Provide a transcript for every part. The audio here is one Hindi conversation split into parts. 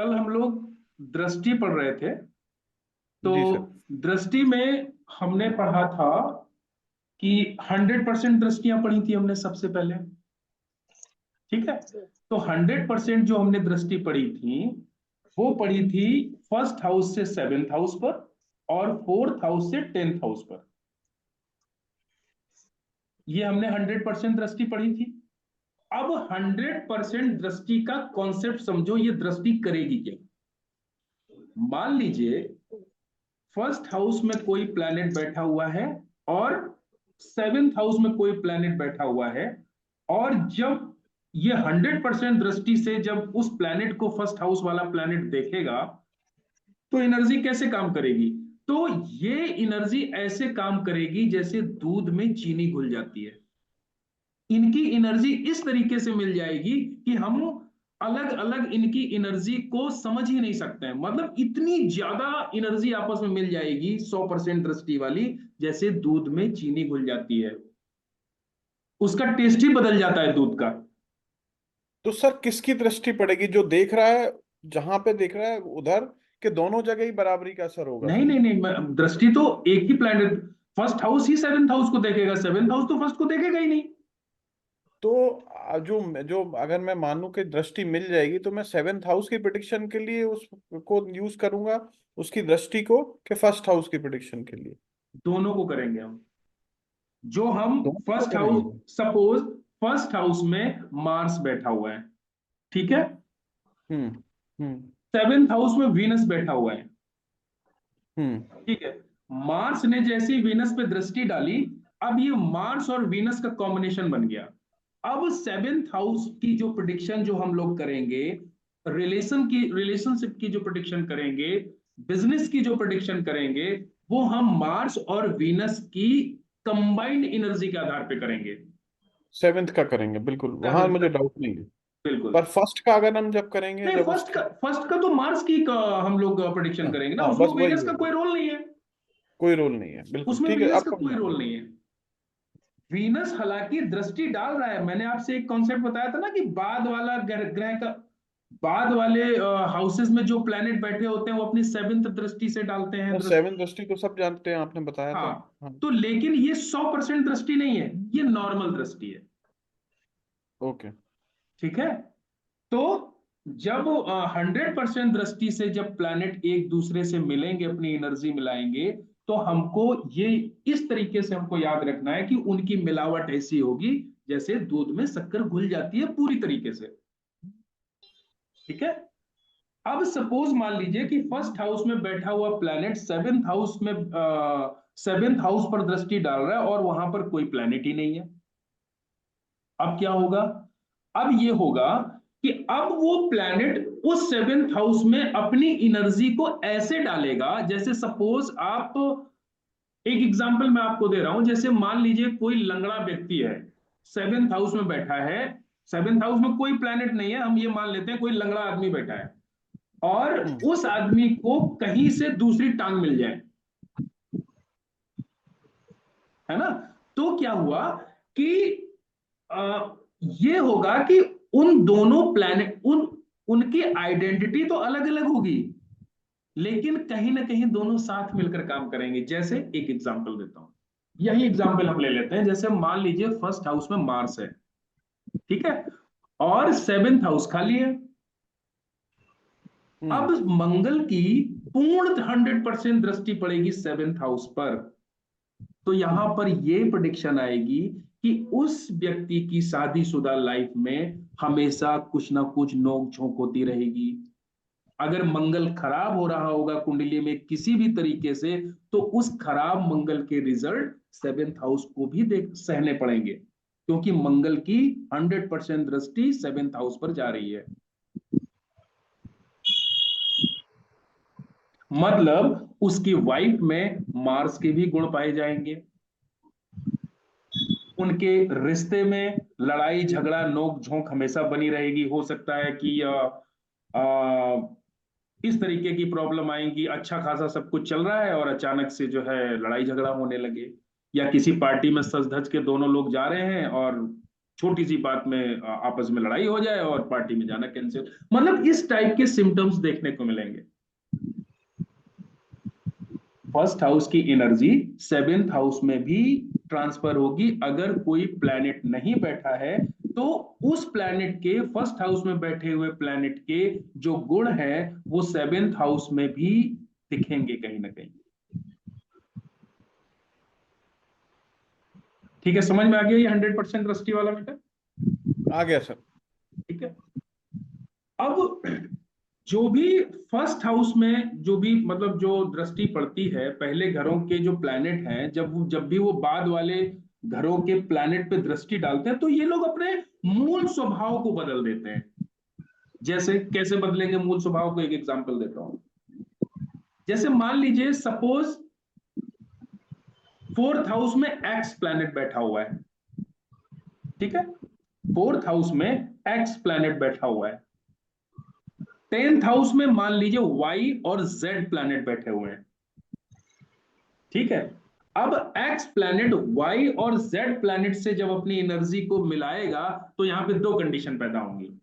कल हम लोग दृष्टि पढ़ रहे थे। तो जी सर। दृष्टि में हमने पढ़ा था कि 100% दृष्टियां पढ़ी थी हमने सबसे पहले। ठीक है। तो 100% जो हमने दृष्टि पढ़ी थी वो पढ़ी थी फर्स्ट हाउस से सेवेंथ हाउस पर और फोर्थ हाउस से टेंथ हाउस पर। ये हमने 100% दृष्टि पढ़ी थी। अब 100% दृष्टि का कॉन्सेप्ट समझो, ये दृष्टि करेगी क्या। मान लीजिए फर्स्ट हाउस में कोई प्लैनेट बैठा हुआ है और सेवेंथ हाउस में कोई प्लैनेट बैठा हुआ है, और जब ये 100% दृष्टि से जब उस प्लैनेट को फर्स्ट हाउस वाला प्लैनेट देखेगा तो एनर्जी कैसे काम करेगी। तो ये एनर्जी ऐसे काम करेगी जैसे दूध में चीनी घुल जाती है। इनकी एनर्जी इस तरीके से मिल जाएगी कि हम अलग अलग इनकी एनर्जी को समझ ही नहीं सकते हैं। मतलब इतनी ज्यादा एनर्जी आपस में मिल जाएगी 100% दृष्टि वाली, जैसे दूध में चीनी घुल जाती है। उसका टेस्ट ही बदल जाता है दूध का। तो सर किसकी दृष्टि पड़ेगी, जो देख रहा है जहां पे देख रहा है उधर, के दोनों जगह ही बराबरी का असर होगा नहीं सर? नहीं नहीं, दृष्टि तो एक ही प्लैनेट, फर्स्ट हाउस ही सेवेंथ हाउस को देखेगा, सेवेंथ हाउस तो फर्स्ट को देखेगा ही नहीं। तो जो जो अगर मैं मानूं कि दृष्टि मिल जाएगी तो मैं सेवेंथ हाउस की प्रिडिक्शन के लिए उसको यूज करूंगा, उसकी दृष्टि को, कि फर्स्ट हाउस की प्रिडिक्शन के लिए? दोनों को करेंगे हम। जो हम दोनों को फर्स्ट हाउस, करेंगे। सपोज फर्स्ट हाउस में मार्स बैठा हुआ है, ठीक है। हम्म। हम्म। सेवेंथ हाउस में वीनस बैठा हुआ है, हम्म। ठीक है। मार्स ने जैसे ही वीनस पे दृष्टि डाली, अब ये मार्स और वीनस का कॉम्बिनेशन बन गया। अब सेवेंथ हाउस की जो प्रिडिक्शन जो हम लोग करेंगे, रिलेशनशिप की जो प्रिडिक्शन करेंगे, बिजनेस की जो प्रिडिक्शन करेंगे, वो हम मार्स और वीनस की कंबाइंड एनर्जी के आधार पे करेंगे। सेवेंथ का करेंगे बिल्कुल, वहां सेवेंथ मुझे तक, डाउट नहीं है। बिल्कुल। पर फर्स्ट का अगर हम जब करेंगे, नहीं, जब फर्स्ट का तो मार्स की हम लोग प्रिडिक्शन हाँ करेंगे ना, हाँ, उसमें बस वही वीनस का वही, कोई रोल नहीं है। कोई रोल नहीं है, बिल्कुल उसमें ठीक है, वीनस अब का समझ कोई रोल गया। नहीं है। वीनस हालांकि दृष्टि डाल रहा है। मैंने आपसे एक कॉन्सेप्ट बताया था ना कि बाद वाला ग्रह का, बाद वाले हाउसेस में जो प्लैनेट बैठे होते हैं वो अपनी सेवेंथ दृष्टि से डालते हैं दृष्टि। सेवन दृष्टि तो सब जानते हैं, आपने बताया था। हाँ। हाँ। तो लेकिन ये 100% दृष्टि नहीं है, ये नॉर्मल दृष्टि है। ओके। ठीक है। तो जब 100% दृष्टि से जब प्लैनेट एक दूसरे से मिलेंगे, अपनी एनर्जी मिलाएंगे, तो हमको ये इस तरीके से हमको याद रखना है कि उनकी मिलावट ऐसी होगी जैसे दूध में शक्कर घुल जाती है पूरी तरीके से। ठीक है। अब सपोज मान लीजिए कि फर्स्ट हाउस में बैठा हुआ प्लैनेट सेवेंथ हाउस पर दृष्टि डाल रहा है और वहां पर कोई प्लैनेट ही नहीं है। अब क्या होगा। अब ये होगा कि अब वो प्लैनेट उस सेवेंथ हाउस में अपनी एनर्जी को ऐसे डालेगा जैसे सपोज आप, एक एग्जांपल मैं आपको दे रहा हूं, जैसे मान लीजिए कोई लंगड़ा व्यक्ति है, सेवेंथ हाउस में बैठा है। सेवेंथ हाउस में कोई प्लैनेट नहीं है, हम ये मान लेते हैं कोई लंगड़ा आदमी बैठा है, और हम्म। उस आदमी को कहीं से दूसरी टांग मिल जाए, है ना। तो क्या हुआ कि आ, ये होगा कि उन दोनों प्लैनेट, उनकी आइडेंटिटी तो अलग अलग होगी, लेकिन कहीं ना कहीं दोनों साथ मिलकर काम करेंगे। जैसे एक एग्जांपल देता हूं, यही एग्जांपल हम ले लेते हैं। जैसे मान लीजिए फर्स्ट हाउस में मार्स है, ठीक है, और सेवेंथ हाउस खाली है। अब हम्म। मंगल की पूर्ण 100% दृष्टि पड़ेगी सेवेंथ हाउस पर। तो यहां हम्म। पर यह प्रिडिक्शन आएगी कि उस व्यक्ति की शादीशुदा लाइफ में हमेशा कुछ ना कुछ नोक झोंक होती रहेगी। अगर मंगल खराब हो रहा होगा कुंडली में किसी भी तरीके से, तो उस खराब मंगल के रिजल्ट सेवेंथ हाउस को भी देख सहने पड़ेंगे, क्योंकि मंगल की 100% दृष्टि सेवेंथ हाउस पर जा रही है। मतलब उसकी वाइफ में मार्स के भी गुण पाए जाएंगे। उनके रिश्ते में लड़ाई झगड़ा नोक झोंक हमेशा बनी रहेगी। हो सकता है कि इस तरीके की प्रॉब्लम आएगी, अच्छा खासा सब कुछ चल रहा है और अचानक से जो है लड़ाई झगड़ा होने लगे, या किसी पार्टी में सज धज के दोनों लोग जा रहे हैं और छोटी सी बात में आपस में लड़ाई हो जाए और पार्टी में जाना कैंसिल, मतलब इस टाइप के सिम्टम्स देखने को मिलेंगे। फर्स्ट हाउस की एनर्जी सेवेंथ हाउस में भी ट्रांसफर होगी। अगर कोई प्लैनेट नहीं बैठा है तो उस प्लैनेट के, फर्स्ट हाउस में बैठे हुए प्लैनेट के जो गुण है वो सेवेंथ हाउस में भी दिखेंगे कहीं ना कहीं। ठीक है, समझ में आ गया ये 100% दृष्टि वाला मैटर? आ गया सर। ठीक है। अब जो भी फर्स्ट हाउस में जो भी मतलब जो दृष्टि पड़ती है पहले घरों के जो प्लैनेट हैं, जब भी वो बाद वाले घरों के प्लैनेट पे दृष्टि डालते हैं तो ये लोग अपने मूल स्वभाव को बदल देते हैं। जैसे कैसे बदलेंगे मूल स्वभाव को, एक एग्जांपल देता हूं। जैसे मान लीजिए सपोज फोर्थ हाउस में एक्स प्लैनेट बैठा हुआ है, ठीक है, फोर्थ हाउस में एक्स प्लैनेट बैठा हुआ है। 10th हाउस में मान लीजिए वाई और जेड प्लैनेट बैठे हुए हैं, ठीक है। अब एक्स प्लैनेट वाई और जेड प्लैनेट से जब अपनी एनर्जी को मिलाएगा तो यहां पे दो कंडीशन पैदा होंगी।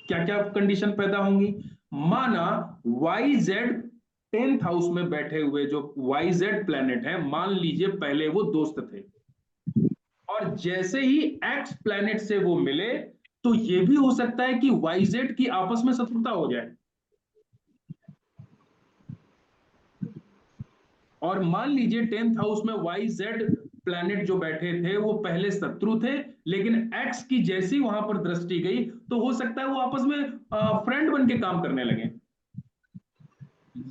क्या क्या कंडीशन पैदा होंगी? माना वाई जेड 10th हाउस में बैठे हुए जो वाई जेड प्लैनेट है, मान लीजिए पहले वो दोस्त थे, और जैसे ही एक्स प्लैनेट से वो मिले तो ये भी हो सकता है कि वाई जेड की आपस में शत्रुता हो जाए। और मान लीजिए 10th हाउस में वाई जेड प्लैनेट जो बैठे थे वो पहले शत्रु थे, लेकिन एक्स की जैसी वहां पर दृष्टि गई तो हो सकता है वो आपस में फ्रेंड बन के काम करने लगे।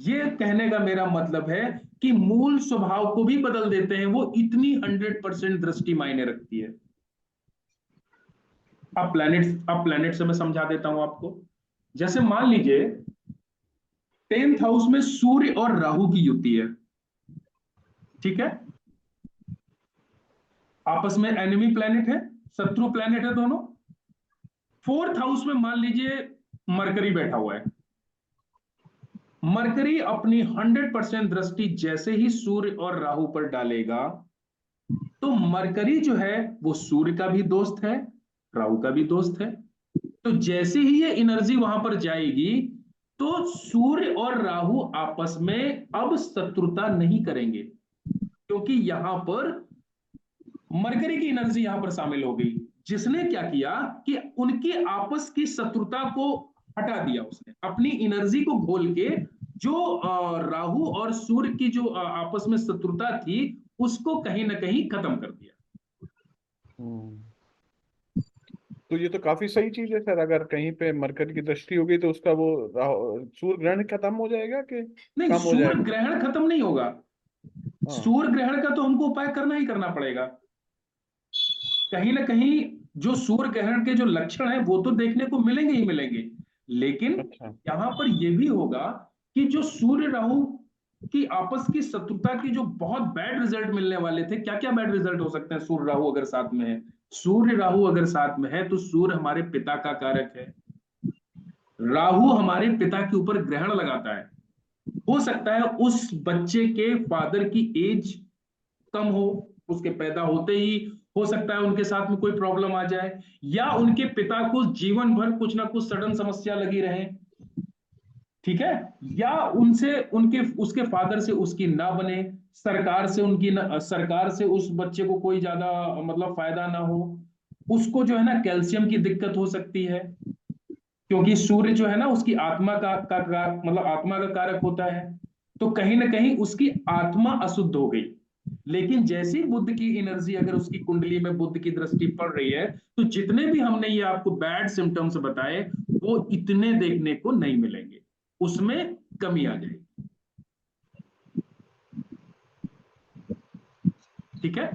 ये कहने का मेरा मतलब है कि मूल स्वभाव को भी बदल देते हैं वो, इतनी 100% दृष्टि मायने रखती है। अब प्लैनेट से मैं समझा देता हूं आपको। जैसे मान लीजिए 10th हाउस में सूर्य और राहु की युति है, ठीक है, आपस में एनिमी प्लैनेट है, शत्रु प्लैनेट है दोनों। फोर्थ हाउस में मान लीजिए मरकरी बैठा हुआ है। मरकरी अपनी 100% दृष्टि जैसे ही सूर्य और राहु पर डालेगा तो मरकरी जो है वो सूर्य का भी दोस्त है, राहु का भी दोस्त है। तो जैसे ही ये एनर्जी वहां पर जाएगी तो सूर्य और राहु आपस में अब शत्रुता नहीं करेंगे, क्योंकि यहां पर मरकरी की एनर्जी यहां पर शामिल हो गई, जिसने क्या किया कि उनकी आपस की शत्रुता को हटा दिया। उसने अपनी एनर्जी को घोल के जो राहु और सूर्य की जो आपस में शत्रुता थी उसको कहीं ना कहीं खत्म कर दिया। तो ये तो काफी सही चीज है सर। अगर कहीं पे मरकरी की दृष्टि होगी तो उसका वो सूर्य ग्रहण खत्म हो जाएगा कि नहीं, कम हो सूर्य जाएगा? ग्रहण खत्म नहीं होगा। हाँ। सूर्य ग्रहण का तो हमको उपाय करना ही करना पड़ेगा। कहीं ना कहीं जो सूर्य ग्रहण के जो लक्षण हैं वो तो देखने को मिलेंगे ही मिलेंगे, लेकिन अच्छा। यहां पर यह भी होगा कि जो सूर्य राहु की आपस की शत्रुता की जो बहुत बैड रिजल्ट मिलने वाले थे, क्या क्या बैड रिजल्ट हो सकते हैं सूर्य राहु अगर साथ में है? सूर्य राहु अगर साथ में है तो सूर्य हमारे पिता का कारक है, राहु हमारे पिता के ऊपर ग्रहण लगाता है। हो सकता है उस बच्चे के फादर की एज कम हो, उसके पैदा होते ही हो सकता है उनके साथ में कोई प्रॉब्लम आ जाए, या उनके पिता को जीवन भर कुछ ना कुछ सडन समस्या लगी रहे, ठीक है, या उनसे उनके उसके फादर से उसकी ना बने, सरकार से उनकी ना, सरकार से उस बच्चे को कोई ज्यादा मतलब फायदा ना हो, उसको जो है ना कैल्शियम की दिक्कत हो सकती है, क्योंकि सूर्य जो है ना उसकी आत्मा का मतलब आत्मा का कारक होता है। तो कहीं ना कहीं उसकी आत्मा अशुद्ध हो गई। लेकिन जैसी बुद्ध की एनर्जी अगर उसकी कुंडली में बुद्ध की दृष्टि पड़ रही है तो जितने भी हमने ये आपको बैड सिम्टम्स बताए वो इतने देखने को नहीं मिलेंगे, उसमें कमी आ जाएगी। ठीक है,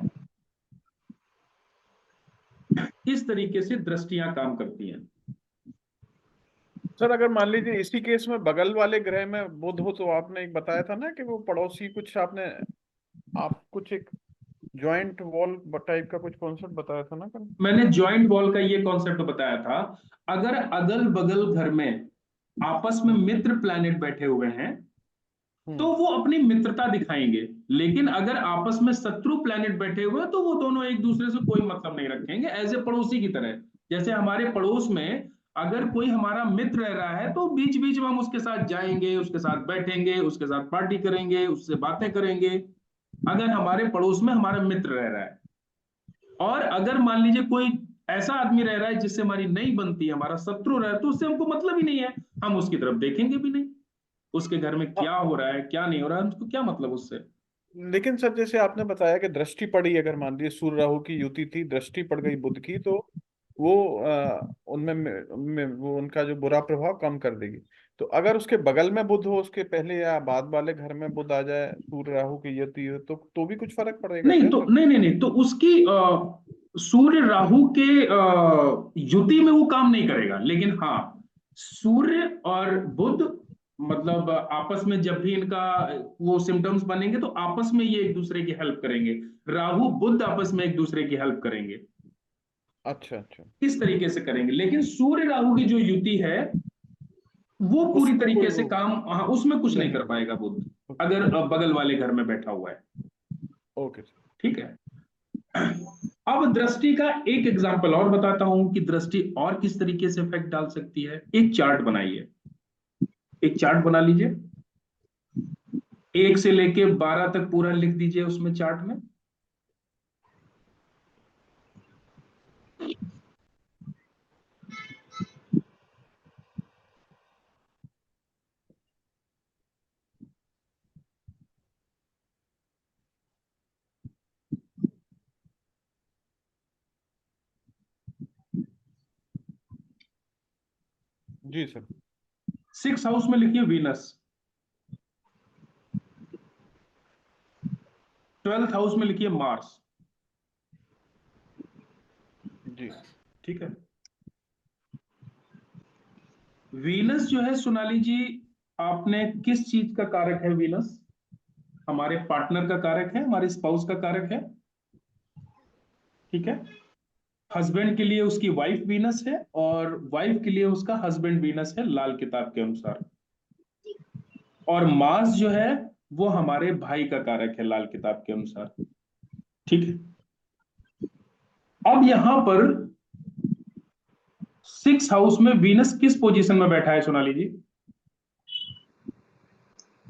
इस तरीके से दृष्टियां काम करती हैं। सर अगर मान लीजिए इसी केस में बगल वाले ग्रह में बुध हो, तो आपने एक बताया था ना कि वो पड़ोसी कुछ आपने आप कुछ एक जॉइंट वॉल टाइप का कुछ कॉन्सेप्ट बताया था ना कल? मैंने ज्वाइंट वॉल का ये कॉन्सेप्ट बताया था। अगर अगल बगल घर में आपस में मित्र प्लैनेट बैठे हुए हैं तो वो अपनी मित्रता दिखाएंगे। लेकिन अगर आपस में शत्रु प्लैनेट बैठे हुए हैं तो वो दोनों एक दूसरे से कोई मतलब नहीं रखेंगे, एज ए पड़ोसी की तरह। जैसे हमारे पड़ोस में अगर कोई हमारा मित्र रह रहा है तो बीच बीच में हम उसके साथ जाएंगे, उसके साथ बैठेंगे, उसके साथ पार्टी करेंगे, उससे बातें करेंगे, अगर हमारे पड़ोस में हमारा मित्र रह रहा है। और अगर मान लीजिए कोई ऐसा आदमी रह रहा है जिससे हमारी नहीं बनती, हमारा शत्रु रह रहा है, तो उससे हमको मतलब ही नहीं है, हम उसकी तरफ देखेंगे भी नहीं। उसके घर में क्या हो रहा है क्या नहीं हो रहा है हमको क्या मतलब उससे। लेकिन सर जैसे आपने बताया कि दृष्टि पड़ी, अगर मान लीजिए सूर्य राहु की युति थी, दृष्टि पड़ गई बुध की, तो वो उनमें वो उनका जो बुरा प्रभाव कम कर देगी। तो अगर उसके बगल में बुध हो, उसके पहले या बाद वाले घर में बुध आ जाए, सूर्य राहु की युति हो, तो भी कुछ फर्क पड़ेगा नहीं क्या तो सर? नहीं, तो उसकी सूर्य राहु के युति में वो काम नहीं करेगा। लेकिन हाँ, सूर्य और बुध मतलब आपस में जब भी इनका वो सिम्टम्स बनेंगे तो आपस में ये एक दूसरे की हेल्प करेंगे। राहु बुध आपस में एक दूसरे की हेल्प करेंगे, अच्छा अच्छा। इस तरीके से करेंगे। लेकिन सूर्य राहु की जो युति है वो पूरी उसमें कोई तरीके से वो काम, हाँ, उसमें कुछ नहीं नहीं कर होगा। पाएगा बुध, अगर बगल वाले घर में बैठा हुआ है। Okay sir. ठीक है। अब दृष्टि का एक एग्जांपल और बताता हूं कि दृष्टि और किस तरीके से इफेक्ट डाल सकती है। एक चार्ट बनाइए, एक चार्ट बना लीजिए, 1 से लेके 12 तक पूरा लिख दीजिए उसमें चार्ट में। जी सर। 6 हाउस में लिखिए वीनस, 12th हाउस में लिखिए मार्स। जी। ठीक है। वीनस जो है सोनाली जी, आपने किस चीज का कारक है वीनस? हमारे पार्टनर का कारक है, हमारे स्पाउस का कारक है। ठीक है। हस्बैंड के लिए उसकी वाइफ वीनस है और वाइफ के लिए उसका हस्बैंड वीनस है लाल किताब के अनुसार। और मार्स जो है वो हमारे भाई का कारक है लाल किताब के अनुसार। ठीक है। अब यहां पर 6 हाउस में वीनस किस पोजीशन में बैठा है सोनाली जी?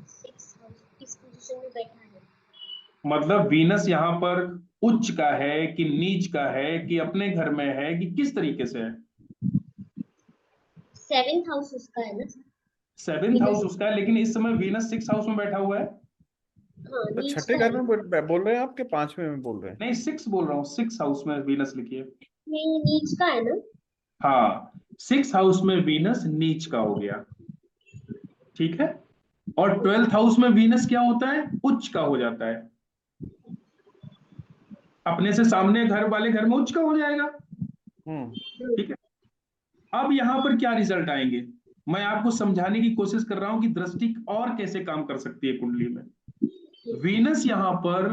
6 हाउस किस पोजीशन में बैठा है? मतलब वीनस यहां पर उच्च का है कि नीच का है कि अपने घर में है कि किस तरीके से है? 7th हाउस उसका है ना सर? 7th house Venus. उसका है, लेकिन इस समय वीनस 6 हाउस में बैठा हुआ है। हाँ, तो नीच छठे का घर है। में बोल रहे हैं आप कि पांचवें में बोल रहे हैं? नहीं, 6 बोल रहा हूँ, 6 हाउस में वीनस लिखिए। नहीं, नीच का है ना? हाँ, 6 हाउस में वीनस नीच का हो गया। ठीक है। और 12th हाउस में वीनस क्या होता है? उच्च का हो जाता है। अपने से सामने घर वाले घर में उच्च का हो जाएगा। हम्म। ठीक है। अब यहां पर क्या रिजल्ट आएंगे, मैं आपको समझाने की कोशिश कर रहा हूं कि दृष्टि और कैसे काम कर सकती है कुंडली में। वीनस यहां पर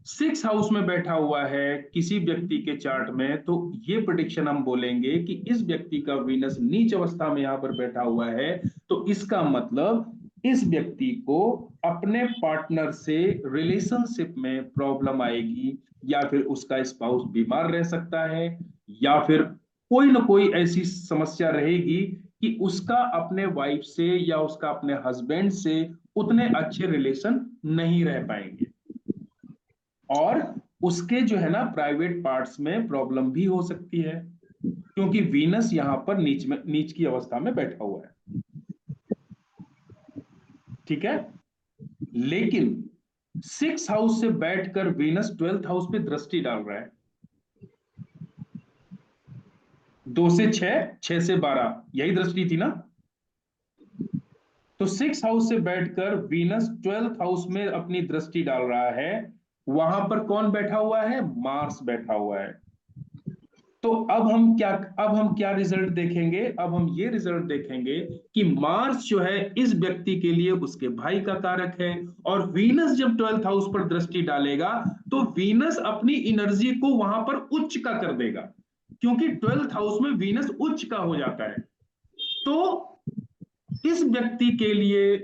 6 हाउस में बैठा हुआ है किसी व्यक्ति के चार्ट में, तो ये प्रिडिक्शन हम बोलेंगे कि इस व्यक्ति का वीनस नीच अवस्था में यहां पर बैठा हुआ है। तो इसका मतलब इस व्यक्ति को अपने पार्टनर से रिलेशनशिप में प्रॉब्लम आएगी, या फिर उसका स्पाउस बीमार रह सकता है, या फिर कोई ना कोई ऐसी समस्या रहेगी कि उसका अपने वाइफ से या उसका अपने हस्बैंड से उतने अच्छे रिलेशन नहीं रह पाएंगे। और उसके जो है ना प्राइवेट पार्ट्स में प्रॉब्लम भी हो सकती है, क्योंकि वीनस यहां पर नीच की अवस्था में बैठा हुआ है। ठीक है। लेकिन 6 हाउस से बैठकर वीनस 12th हाउस पे दृष्टि डाल रहा है। 2 से 6, 6 से 12, यही दृष्टि थी ना? तो 6 हाउस से बैठकर वीनस 12th हाउस में अपनी दृष्टि डाल रहा है। वहां पर कौन बैठा हुआ है? मार्स बैठा हुआ है। तो अब हम क्या रिजल्ट देखेंगे? अब हम ये रिजल्ट देखेंगे कि मार्स जो है इस व्यक्ति के लिए उसके भाई का कारक है। और वीनस जब 12th हाउस पर दृष्टि डालेगा तो वीनस अपनी एनर्जी को वहां पर उच्च का कर देगा, क्योंकि 12th हाउस में वीनस उच्च का हो जाता है। तो इस व्यक्ति के लिए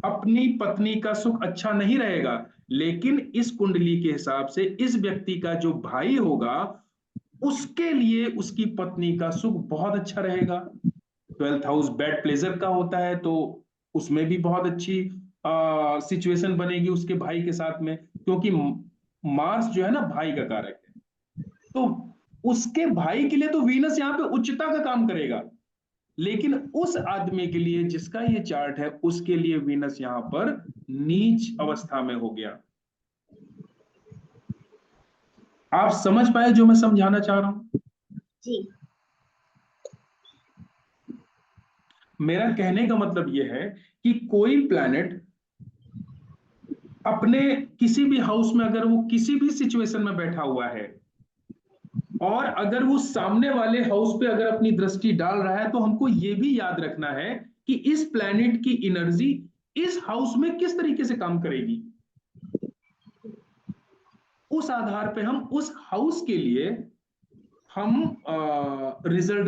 अपनी पत्नी का सुख अच्छा नहीं रहेगा, लेकिन इस कुंडली के हिसाब से इस व्यक्ति का जो भाई होगा उसके लिए उसकी पत्नी का सुख बहुत अच्छा रहेगा। 12th हाउस बेड प्लेजर का होता है, तो उसमें भी बहुत अच्छी सिचुएशन बनेगी उसके भाई के साथ में, क्योंकि मार्स जो है ना भाई का कारक है। तो उसके भाई के लिए तो वीनस यहाँ पे उच्चता का काम करेगा, लेकिन उस आदमी के लिए जिसका ये चार्ट है उसके लिए वीनस यहां पर नीच अवस्था में हो गया। आप समझ पाए जो मैं समझाना चाह रहा हूं? जी। मेरा कहने का मतलब यह है कि कोई प्लैनेट अपने किसी भी हाउस में अगर वो किसी भी सिचुएशन में बैठा हुआ है और अगर वो सामने वाले हाउस पे अगर अपनी दृष्टि डाल रहा है, तो हमको ये भी याद रखना है कि इस प्लैनेट की एनर्जी इस हाउस में किस तरीके से काम करेगी। उस आधार पे हम उस हाउस के लिए हम रिजल्ट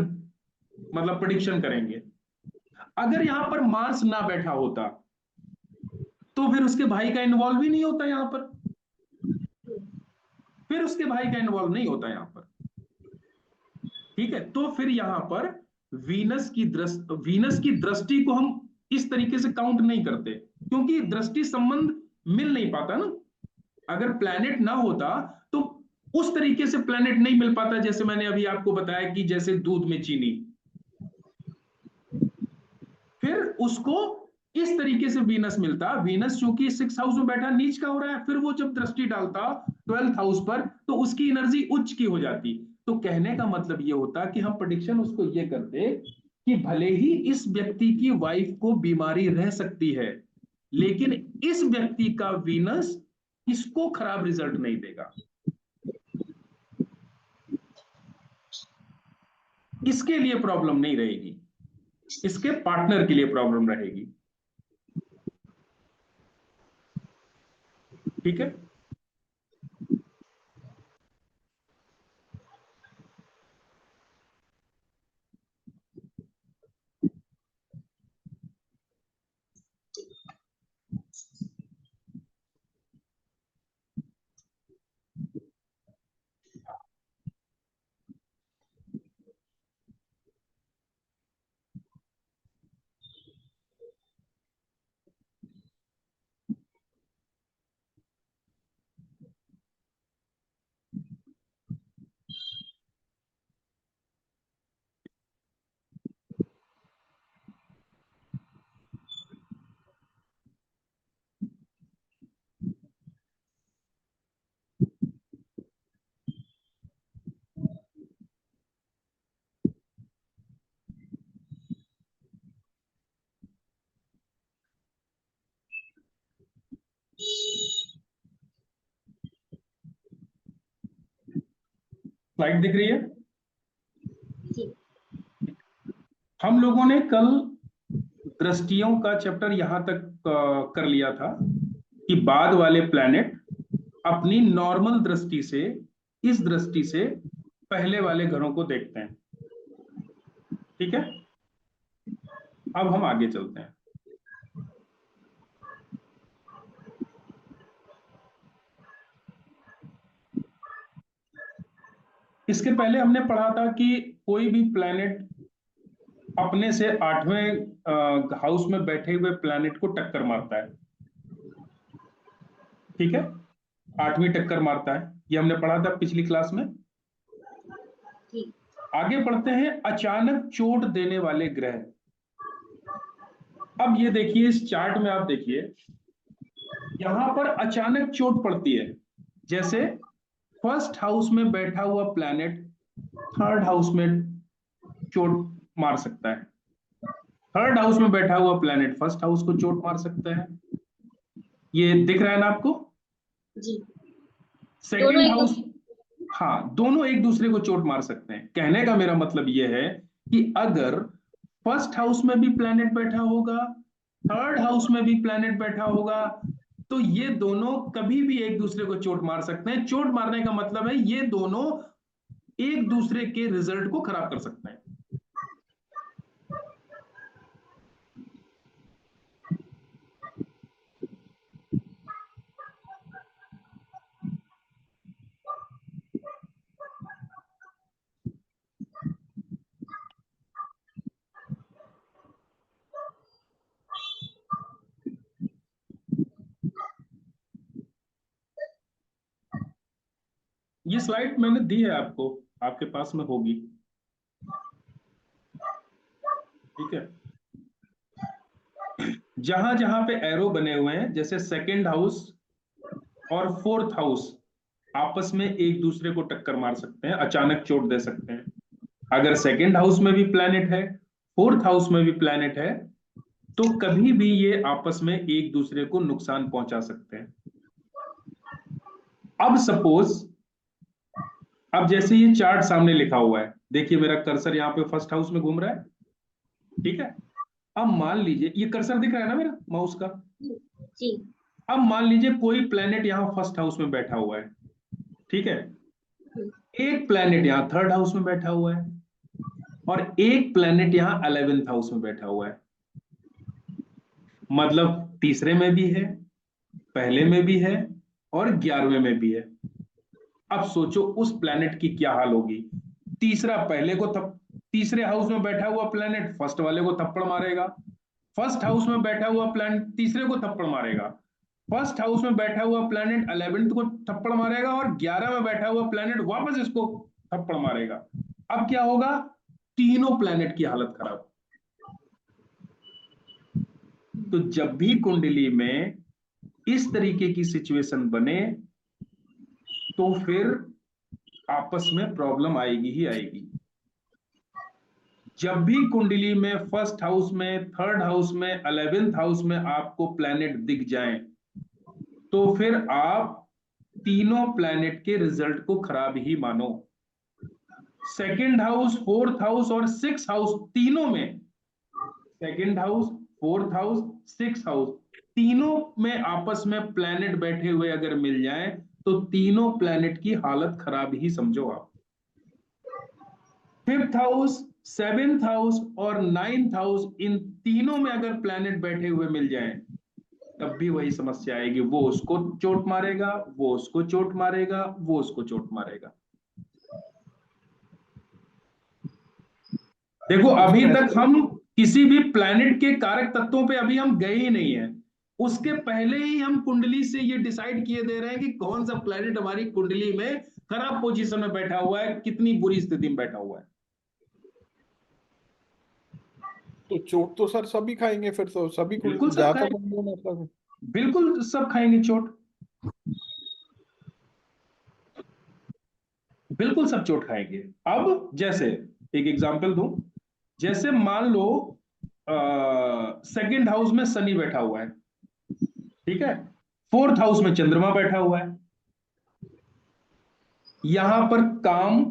मतलब प्रिडिक्शन करेंगे। अगर यहां पर मार्स ना बैठा होता तो फिर उसके भाई का इन्वॉल्व ही नहीं होता यहां पर, फिर उसके भाई का इन्वॉल्व नहीं होता यहां पर। ठीक है, तो फिर यहां पर वीनस की दृष्टि को हम इस तरीके से काउंट नहीं करते, क्योंकि दृष्टि संबंध मिल नहीं पाता ना। अगर प्लैनेट ना होता तो उस तरीके से प्लैनेट नहीं मिल पाता, जैसे मैंने अभी आपको बताया कि जैसे दूध में चीनी, फिर उसको इस तरीके से वीनस मिलता। वीनस चूंकि 6th हाउस में बैठा नीच का हो रहा है, फिर वो जब दृष्टि डालता 12th हाउस पर तो उसकी एनर्जी उच्च की हो जाती। तो कहने का मतलब ये होता कि हम प्रेडिक्शन उसको ये करते कि भले ही इस व्यक्ति की वाइफ को बीमारी रह सकती है, लेकिन इस व्यक्ति का वीनस इसको खराब रिजल्ट नहीं देगा, इसके लिए प्रॉब्लम नहीं रहेगी, इसके पार्टनर के लिए प्रॉब्लम रहेगी। ठीक है, स्लाइड दिख रही है? जी। हम लोगों ने कल दृष्टियों का चैप्टर यहां तक कर लिया था कि बाद वाले प्लैनेट अपनी नॉर्मल दृष्टि से, इस दृष्टि से पहले वाले घरों को देखते हैं। ठीक है, अब हम आगे चलते हैं। इसके पहले हमने पढ़ा था कि कोई भी प्लैनेट अपने से 8वें हाउस में बैठे हुए प्लैनेट को टक्कर मारता है। ठीक है, 8वीं टक्कर मारता है, ये हमने पढ़ा था पिछली क्लास में। जी। आगे बढ़ते हैं, अचानक चोट देने वाले ग्रह। अब ये देखिए, इस चार्ट में आप देखिए यहां पर अचानक चोट पड़ती है। जैसे 1st हाउस में बैठा हुआ प्लैनेट 3rd हाउस में चोट मार सकता है, 3rd हाउस में बैठा हुआ प्लैनेट 1st हाउस को चोट मार सकता है। ये दिख रहा है ना आपको? जी। 2nd हाउस, हाँ, दोनों एक दूसरे को चोट मार सकते हैं। कहने का मेरा मतलब यह है कि अगर 1st हाउस में भी प्लैनेट बैठा होगा, 3rd हाउस में भी प्लैनेट बैठा होगा, तो ये दोनों कभी भी एक दूसरे को चोट मार सकते हैं। चोट मारने का मतलब है ये दोनों एक दूसरे के रिजल्ट को खराब कर सकते हैं। ये स्लाइड मैंने दी है आपको, आपके पास में होगी, ठीक है। जहां जहां पे एरो बने हुए हैं, जैसे सेकंड हाउस और फोर्थ हाउस आपस में एक दूसरे को टक्कर मार सकते हैं, अचानक चोट दे सकते हैं। अगर सेकंड हाउस में भी प्लैनेट है, फोर्थ हाउस में भी प्लैनेट है, तो कभी भी ये आपस में एक दूसरे को नुकसान पहुंचा सकते हैं। अब सपोज, अब जैसे ये चार्ट सामने लिखा हुआ है, देखिए मेरा कर्सर यहाँ पे फर्स्ट हाउस में घूम रहा है, ठीक है। अब मान लीजिए, ये कर्सर दिख रहा है ना मेरा माउस का? जी। अब मान लीजिए कोई प्लैनेट यहाँ फर्स्ट हाउस में बैठा हुआ है, ठीक है। एक प्लैनेट यहाँ थर्ड हाउस में बैठा हुआ है, और एक प्लैनेट यहाँ 11th हाउस में बैठा हुआ है। मतलब तीसरे में भी है, पहले में भी है, और 11वें में भी है। अब सोचो उस प्लैनेट की क्या हाल होगी। तीसरे हाउस में बैठा हुआ प्लैनेट फर्स्ट वाले को थप्पड़ मारेगा, फर्स्ट हाउस में बैठा हुआ प्लैनेट तीसरे को थप्पड़ मारेगा, फर्स्ट हाउस में बैठा हुआ प्लैनेट 11th को थप्पड़ मारेगा, और 11 में बैठा हुआ प्लैनेट वापस इसको थप्पड़ मारेगा। अब क्या होगा? तीनों प्लैनेट की हालत खराब। तो जब भी कुंडली में इस तरीके की सिचुएशन बने, तो फिर आपस में प्रॉब्लम आएगी ही आएगी। जब भी कुंडली में फर्स्ट हाउस में, थर्ड हाउस में, 11th हाउस में आपको प्लैनेट दिख जाएं, तो फिर आप तीनों प्लैनेट के रिजल्ट को खराब ही मानो। सेकंड हाउस, फोर्थ हाउस और सिक्स हाउस तीनों में, second house, fourth house, six house तीनों में आपस में प्लैनेट बैठे हुए अगर मिल जाएं, तो तीनों प्लैनेट की हालत खराब ही समझो आप। फिफ्थ हाउस, सेवेंथ हाउस और नाइन्थ हाउस, इन तीनों में अगर प्लैनेट बैठे हुए मिल जाएं, तब भी वही समस्या आएगी। वो उसको चोट मारेगा, वो उसको चोट मारेगा, वो उसको चोट मारेगा। देखो अभी तक हम किसी भी प्लैनेट के कारक तत्वों पे अभी हम गए ही नहीं है। उसके पहले ही हम कुंडली से ये डिसाइड किए दे रहे हैं कि कौन सा प्लैनेट हमारी कुंडली में खराब पोजीशन में बैठा हुआ है, कितनी बुरी स्थिति में बैठा हुआ है। तो चोट तो सर सभी खाएंगे, फिर तो सभी को बिल्कुल सब ज्यादा खाएंगे, मतलब। बिल्कुल सब खाएंगे चोट, बिल्कुल सब चोट खाएंगे। अब जैसे एक एग्जांपल दूं, जैसे मान लो सेकंड हाउस में शनि बैठा हुआ है, ठीक है। फोर्थ हाउस में चंद्रमा बैठा हुआ है। यहां पर काम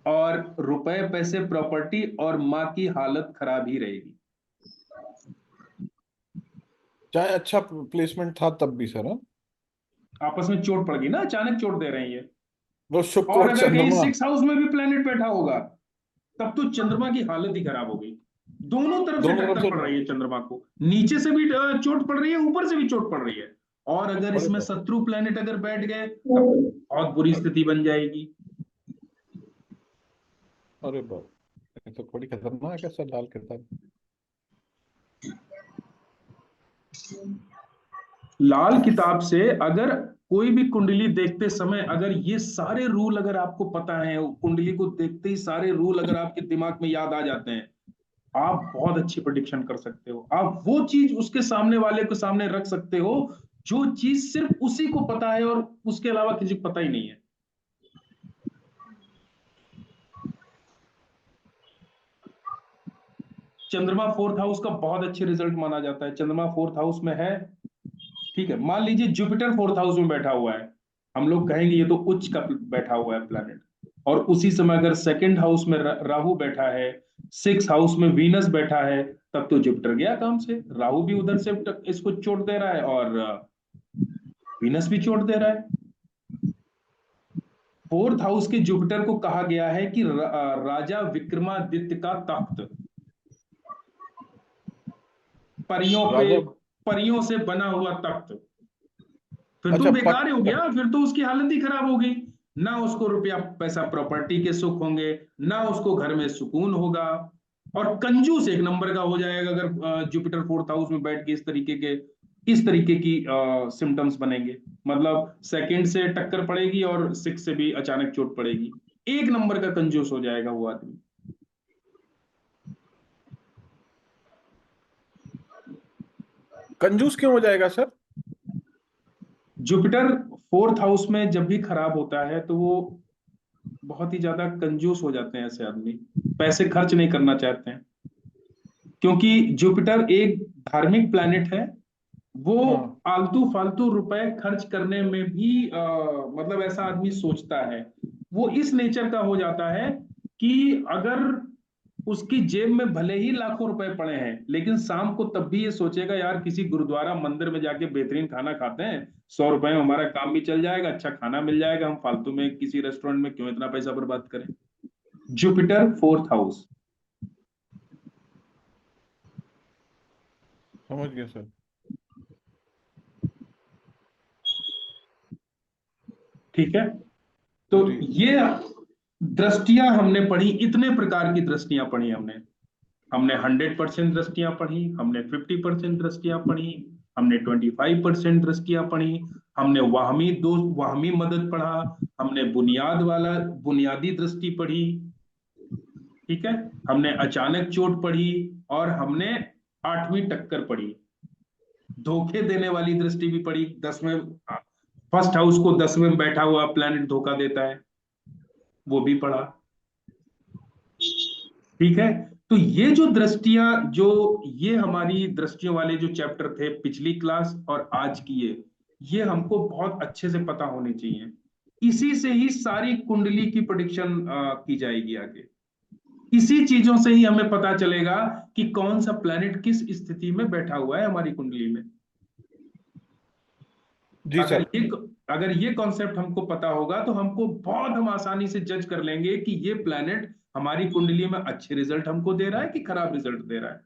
और रुपए पैसे प्रॉपर्टी और मां की हालत खराब ही रहेगी। चाहे अच्छा प्लेसमेंट था तब भी सर, हाँ? आपस में चोट पड़ गई ना, अचानक चोट दे रहे हैं ये। वो शुक्र और और अगर कहीं चंद्रमा। सिक्स हाउस में भी प्लेनेट बैठा होगा, तब तो चंद्रमा की हालत ही खराब हो गई। दोनों तरफ से दोनों तरफ टक्कर से। पड़ रही है चंद्रमा को, नीचे से भी चोट पड़ रही है, ऊपर से भी चोट पड़ रही है। और अगर अरे इसमें बाप शत्रु प्लेनेट अगर बैठ गए, तब बहुत बुरी स्थिति बन जाएगी। अरे बाप, ये तो बड़ी खतरनाक है सर, लाल किताब। लाल किताब से अगर कोई भी कुंडली देखते समय अगर ये सारे रूल अगर आपको पता है, कुंडली को देखते ही सारे रूल अगर आपके दिमाग में याद आ जाते हैं, आप बहुत अच्छी प्रेडिक्शन कर सकते हो। आप वो चीज उसके सामने वाले के सामने रख सकते हो जो चीज सिर्फ उसी को पता है और उसके अलावा किसी को पता ही नहीं है। चंद्रमा फोर्थ हाउस का बहुत अच्छे रिजल्ट माना जाता है। चंद्रमा फोर्थ हाउस में है, ठीक है। मान लीजिए जुपिटर फोर्थ हाउस में बैठा हुआ है, हम लोग कहेंगे ये तो उच्च का बैठा हुआ है प्लैनेट। और उसी समय अगर सेकंड हाउस में राहु बैठा है, सिक्स हाउस में वीनस बैठा है, तब तो जुपिटर गया काम से। राहु भी उधर से इसको चोट दे रहा है, और वीनस भी चोट दे रहा है। फोर्थ हाउस के जुपिटर को कहा गया है कि राजा विक्रमादित्य का तख्त, परियों पे, राजा। परियों से बना हुआ तख्त। फिर तो अच्छा बेकार ही हो गया, फिर तो उसकी हालत ही खराब हो गई। ना उसको रुपया पैसा प्रॉपर्टी के सुख होंगे, ना उसको घर में सुकून होगा, और कंजूस एक नंबर का हो जाएगा अगर जुपिटर फोर्थ हाउस में बैठ के इस तरीके के इस तरीके की सिम्टम्स बनेंगे। मतलब सेकंड से टक्कर पड़ेगी और सिक्स से भी अचानक चोट पड़ेगी। एक नंबर का कंजूस हो जाएगा वो आदमी। कंजूस क्यों हो जाएगा सर? जुपिटर फोर्थ हाउस में जब भी खराब होता है तो वो बहुत ही ज्यादा कंजूस हो जाते हैं ऐसे आदमी, पैसे खर्च नहीं करना चाहते हैं। क्योंकि जुपिटर एक धार्मिक प्लैनेट है, वो हाँ। आलतू फालतू रुपए खर्च करने में भी मतलब ऐसा आदमी सोचता है। वो इस नेचर का हो जाता है कि अगर उसकी जेब में भले ही लाखों रुपए पड़े हैं, लेकिन शाम को तब भी ये सोचेगा यार किसी गुरुद्वारा मंदिर में जाके बेहतरीन खाना खाते हैं, 100 रुपए में हमारा काम भी चल जाएगा, अच्छा खाना मिल जाएगा, हम फालतू में किसी रेस्टोरेंट में क्यों इतना पैसा बर्बाद करें। Jupiter fourth house. समझ गया सर। ठीक है। तो जी। ये दृष्टियां हमने पढ़ी, इतने प्रकार की दृष्टियां पढ़ी हमने। हमने 100% दृष्टियां पढ़ी, हमने 50% दृष्टियां पढ़ी, हमने 25% दृष्टियां पढ़ी, हमने वाहमी मदद पढ़ा, हमने बुनियादी दृष्टि पढ़ी। ठीक है। हमने अचानक चोट पढ़ी, और हमने 8वीं टक्कर पढ़ी। धोखे देने वाली दृष्टि भी पढ़ी, 10वें फर्स्ट हाउस को 10वें में बैठा हुआ प्लैनेट धोखा देता है, वो भी पढ़ा। ठीक है। तो ये जो दृष्टियां, जो ये हमारी दृष्टियों वाले जो चैप्टर थे पिछली क्लास और आज की, ये हमको बहुत अच्छे से पता होनी चाहिए। इसी से ही सारी कुंडली की प्रेडिक्शन की जाएगी आगे। इसी चीजों से ही हमें पता चलेगा कि कौन सा प्लैनेट किस स्थिति में बैठा हुआ है हमारी कुंडली में। जी अगर सर। ये अगर ये कॉन्सेप्ट हमको पता होगा तो हम आसानी से जज कर लेंगे कि ये प्लैनेट हमारी कुंडली में अच्छे रिजल्ट हमको दे रहा है कि खराब रिजल्ट दे रहा है।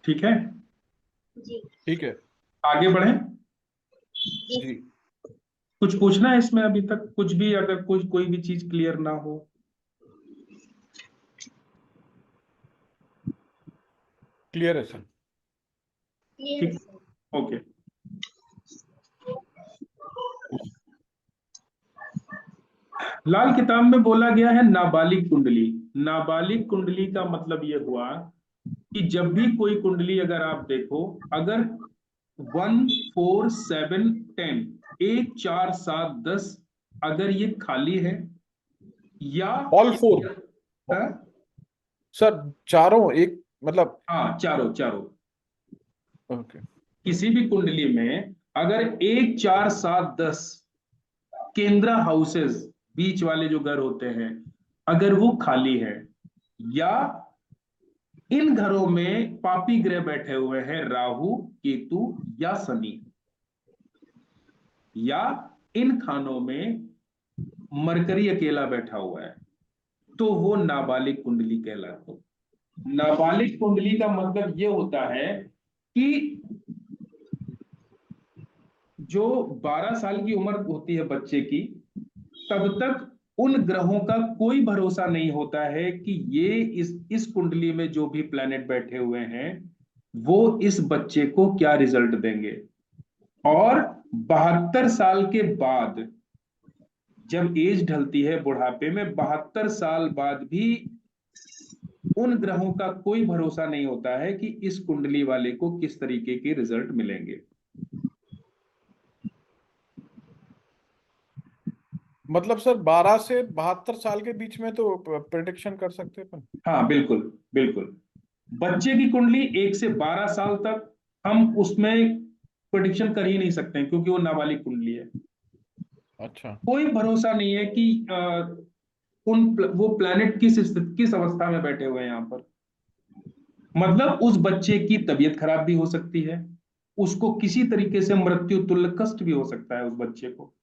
ठीक है। जी ठीक है। आगे बढ़ें। जी जी। कुछ पूछना है इसमें अभी तक, कुछ भी, अगर कुछ कोई भी चीज क्लियर ना हो। क्लियर है सर। क्लियर है ठीक। सर। ओके। लाल किताब में बोला गया है नाबालिग कुंडली। नाबालिग कुंडली का मतलब ये हुआ कि जब भी कोई कुंडली अगर आप देखो, अगर 1 4 7 10, 1 4 7 10, अगर ये खाली है या ऑल फोर। हाँ, सर चारों एक मतलब। हाँ चारों चारों, ओके। किसी भी कुंडली में अगर 1 4 7 10 केंद्र हाउसेस, बीच वाले जो घर होते हैं, अगर वो खाली है, या इन घरों में पापी ग्रह बैठे हुए हैं, राहु, केतु या शनि, या इन खानों में मरकरी अकेला बैठा हुआ है, तो वो नाबालिग कुंडली कहलाती है। नाबालिग कुंडली का मतलब ये होता है कि जो 12 साल की उम्र होती है बच्चे की, तब तक उन ग्रहों का कोई भरोसा नहीं होता है कि ये इस कुंडली में जो भी प्लैनेट बैठे हुए हैं वो इस बच्चे को क्या रिजल्ट देंगे। और 72 साल के बाद, जब एज ढलती है बुढ़ापे में, 72 साल बाद भी उन ग्रहों का कोई भरोसा नहीं होता है कि इस कुंडली वाले को किस तरीके के रिजल्ट मिलेंगे। मतलब सर 12 से 72 साल के बीच में तो प्रिडिक्शन कर सकते हैं अपन। हाँ बिल्कुल, बिल्कुल। बच्चे की कुंडली 1 से 12 साल तक हम उसमें प्रेडिक्शन कर ही नहीं सकते हैं, क्योंकि वो नाबालिग कुंडली है। अच्छा। कोई भरोसा नहीं है कि वो प्लैनेट किस अवस्था में बैठे हुए हैं यहाँ पर। मतलब उस बच्चे की तबीयत खराब भी हो सकती है, उसको किसी तरीके से मृत्यु तुल्य कष्ट भी हो सकता है उस बच्चे को।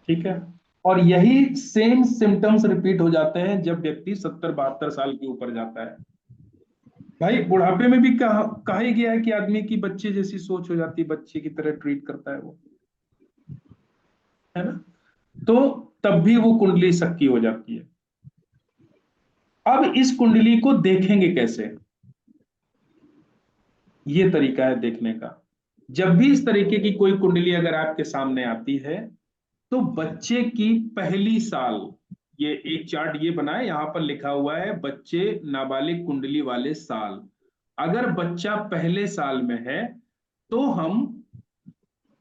ठीक है। और यही सेम सिम्टम्स रिपीट हो जाते हैं जब व्यक्ति 70 72 साल के ऊपर जाता है। भाई बुढ़ापे में भी कहा ही गया है कि आदमी की बच्चे जैसी सोच हो जाती है, बच्चे की तरह ट्रीट करता है वो, है ना। तो तब भी वो कुंडली सक्की हो जाती है। अब इस कुंडली को देखेंगे कैसे, ये तरीका है देखने का। जब भी इस तरीके की कोई कुंडली अगर आपके सामने आती है, तो बच्चे की पहली साल, ये एक चार्ट ये बना है, यहां पर लिखा हुआ है बच्चे नाबालिग कुंडली वाले साल। अगर बच्चा पहले साल में है तो हम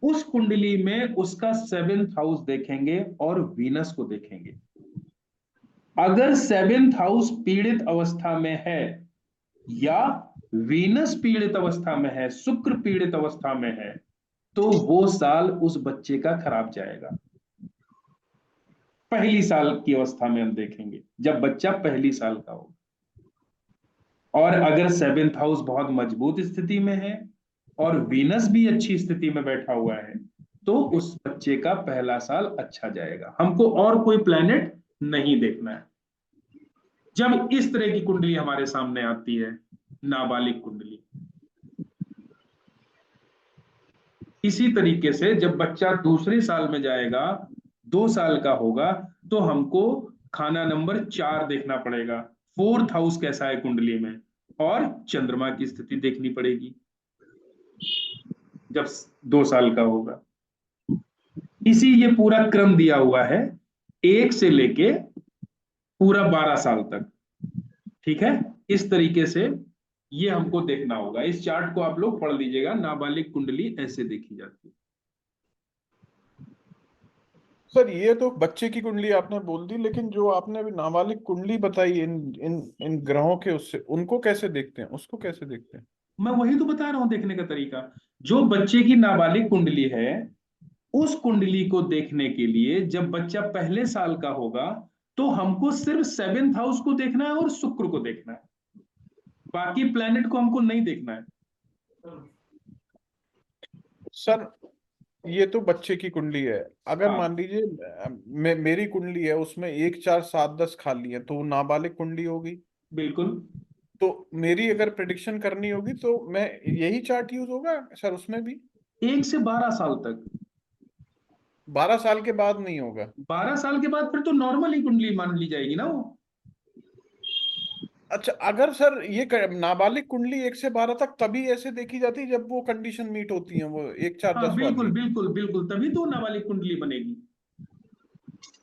उस कुंडली में उसका 7th हाउस देखेंगे और वीनस को देखेंगे। अगर 7th हाउस पीड़ित अवस्था में है या वीनस पीड़ित अवस्था में है, शुक्र पीड़ित अवस्था में है, तो वो साल उस बच्चे का खराब जाएगा। पहली साल की अवस्था में हम देखेंगे जब बच्चा पहली साल का हो। और अगर 7th हाउस बहुत मजबूत स्थिति में है और वीनस भी अच्छी स्थिति में बैठा हुआ है, तो उस बच्चे का पहला साल अच्छा जाएगा। हमको और कोई प्लेनेट नहीं देखना है। जब इस तरह की कुंडली हमारे सामने आती है, नाबालिग कुंडली, इसी तरीके से जब बच्चा दूसरे साल में जाएगा, 2 साल का होगा, तो हमको खाना नंबर 4 देखना पड़ेगा, 4th हाउस कैसा है कुंडली में, और चंद्रमा की स्थिति देखनी पड़ेगी जब 2 साल का होगा। इसी ये पूरा क्रम दिया हुआ है, 1 से लेके पूरा 12 साल तक। ठीक है, इस तरीके से ये हमको देखना होगा। इस चार्ट को आप लोग पढ़ लीजिएगा, नाबालिग कुंडली ऐसे देखी जाती है। सर ये तो बच्चे की कुंडली आपने बोल दी, लेकिन जो आपने अभी नाबालिग कुंडली बताई इन इन इन ग्रहों के, उससे उनको कैसे देखते हैं, उसको कैसे देखते हैं? मैं वही तो बता रहा हूं देखने का तरीका। जो बच्चे की नाबालिग कुंडली है, उस कुंडली को देखने के लिए जब बच्चा पहले साल का होगा, तो हमको सिर्फ 7th हाउस को देखना है और शुक्र को देखना है, बाकी प्लेनेट को हमको नहीं देखना है। सर ये तो बच्चे की कुंडली है। अगर हाँ मान लीजिए मेरी कुंडली है, उसमें 1 4 7 10 खाली है, तो वो नाबालिग कुंडली होगी। बिल्कुल। तो मेरी अगर प्रिडिक्शन करनी होगी तो मैं यही चार्ट यूज होगा सर उसमें भी? 1 से 12 साल तक। 12 साल के बाद नहीं होगा? 12 साल के बाद फिर तो नॉर्मल ही कुंडली मान ली जाएगी ना वो। अच्छा, अगर सर ये नाबालिग कुंडली 1 से 12 तक तभी ऐसे देखी जाती है जब वो कंडीशन मीट होती है, वो 1 4 हाँ 10 बिल्कुल वाली। बिल्कुल बिल्कुल, तभी तो नाबालिग कुंडली बनेगी।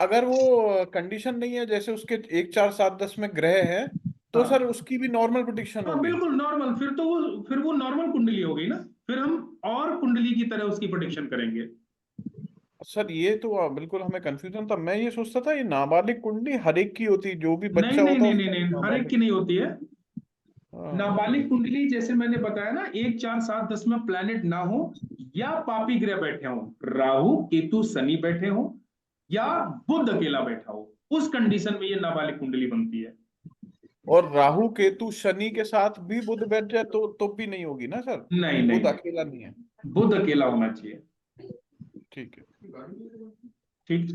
अगर वो कंडीशन नहीं है, जैसे उसके 1 4 7 10 में ग्रह है, तो सर हाँ उसकी भी नॉर्मल प्रिडिक्शन हाँ होगी? बिल्कुल नॉर्मल, फिर वो नॉर्मल कुंडली हो गई ना। फिर हम और कुंडली की तरह उसकी प्रोडिक्शन करेंगे। सर ये तो बिल्कुल हमें कंफ्यूजन था। मैं ये सोचता था ये नाबालिग कुंडली हर एक की होती, जो भी नहीं बच्चा नहीं होता नहीं है नहीं उसका नहीं, हर एक की नाबालिग। नहीं होती है। हाँ नाबालिग कुंडली जैसे मैंने बताया ना, 1 4 7 10 में प्लैनेट ना हो, या पापी ग्रह बैठे हो, राहु केतु शनि बैठे हो, या बुध अकेला बैठा हो, उस कंडीशन में ये नाबालिग कुंडली बनती है। और राहु केतु शनि के साथ भी बुध बैठ जाए तो भी नहीं होगी ना सर? नहीं नहीं बुध नहीं, अकेला नहीं है? बुध अकेला होना चाहिए। ठीक है। ठीक,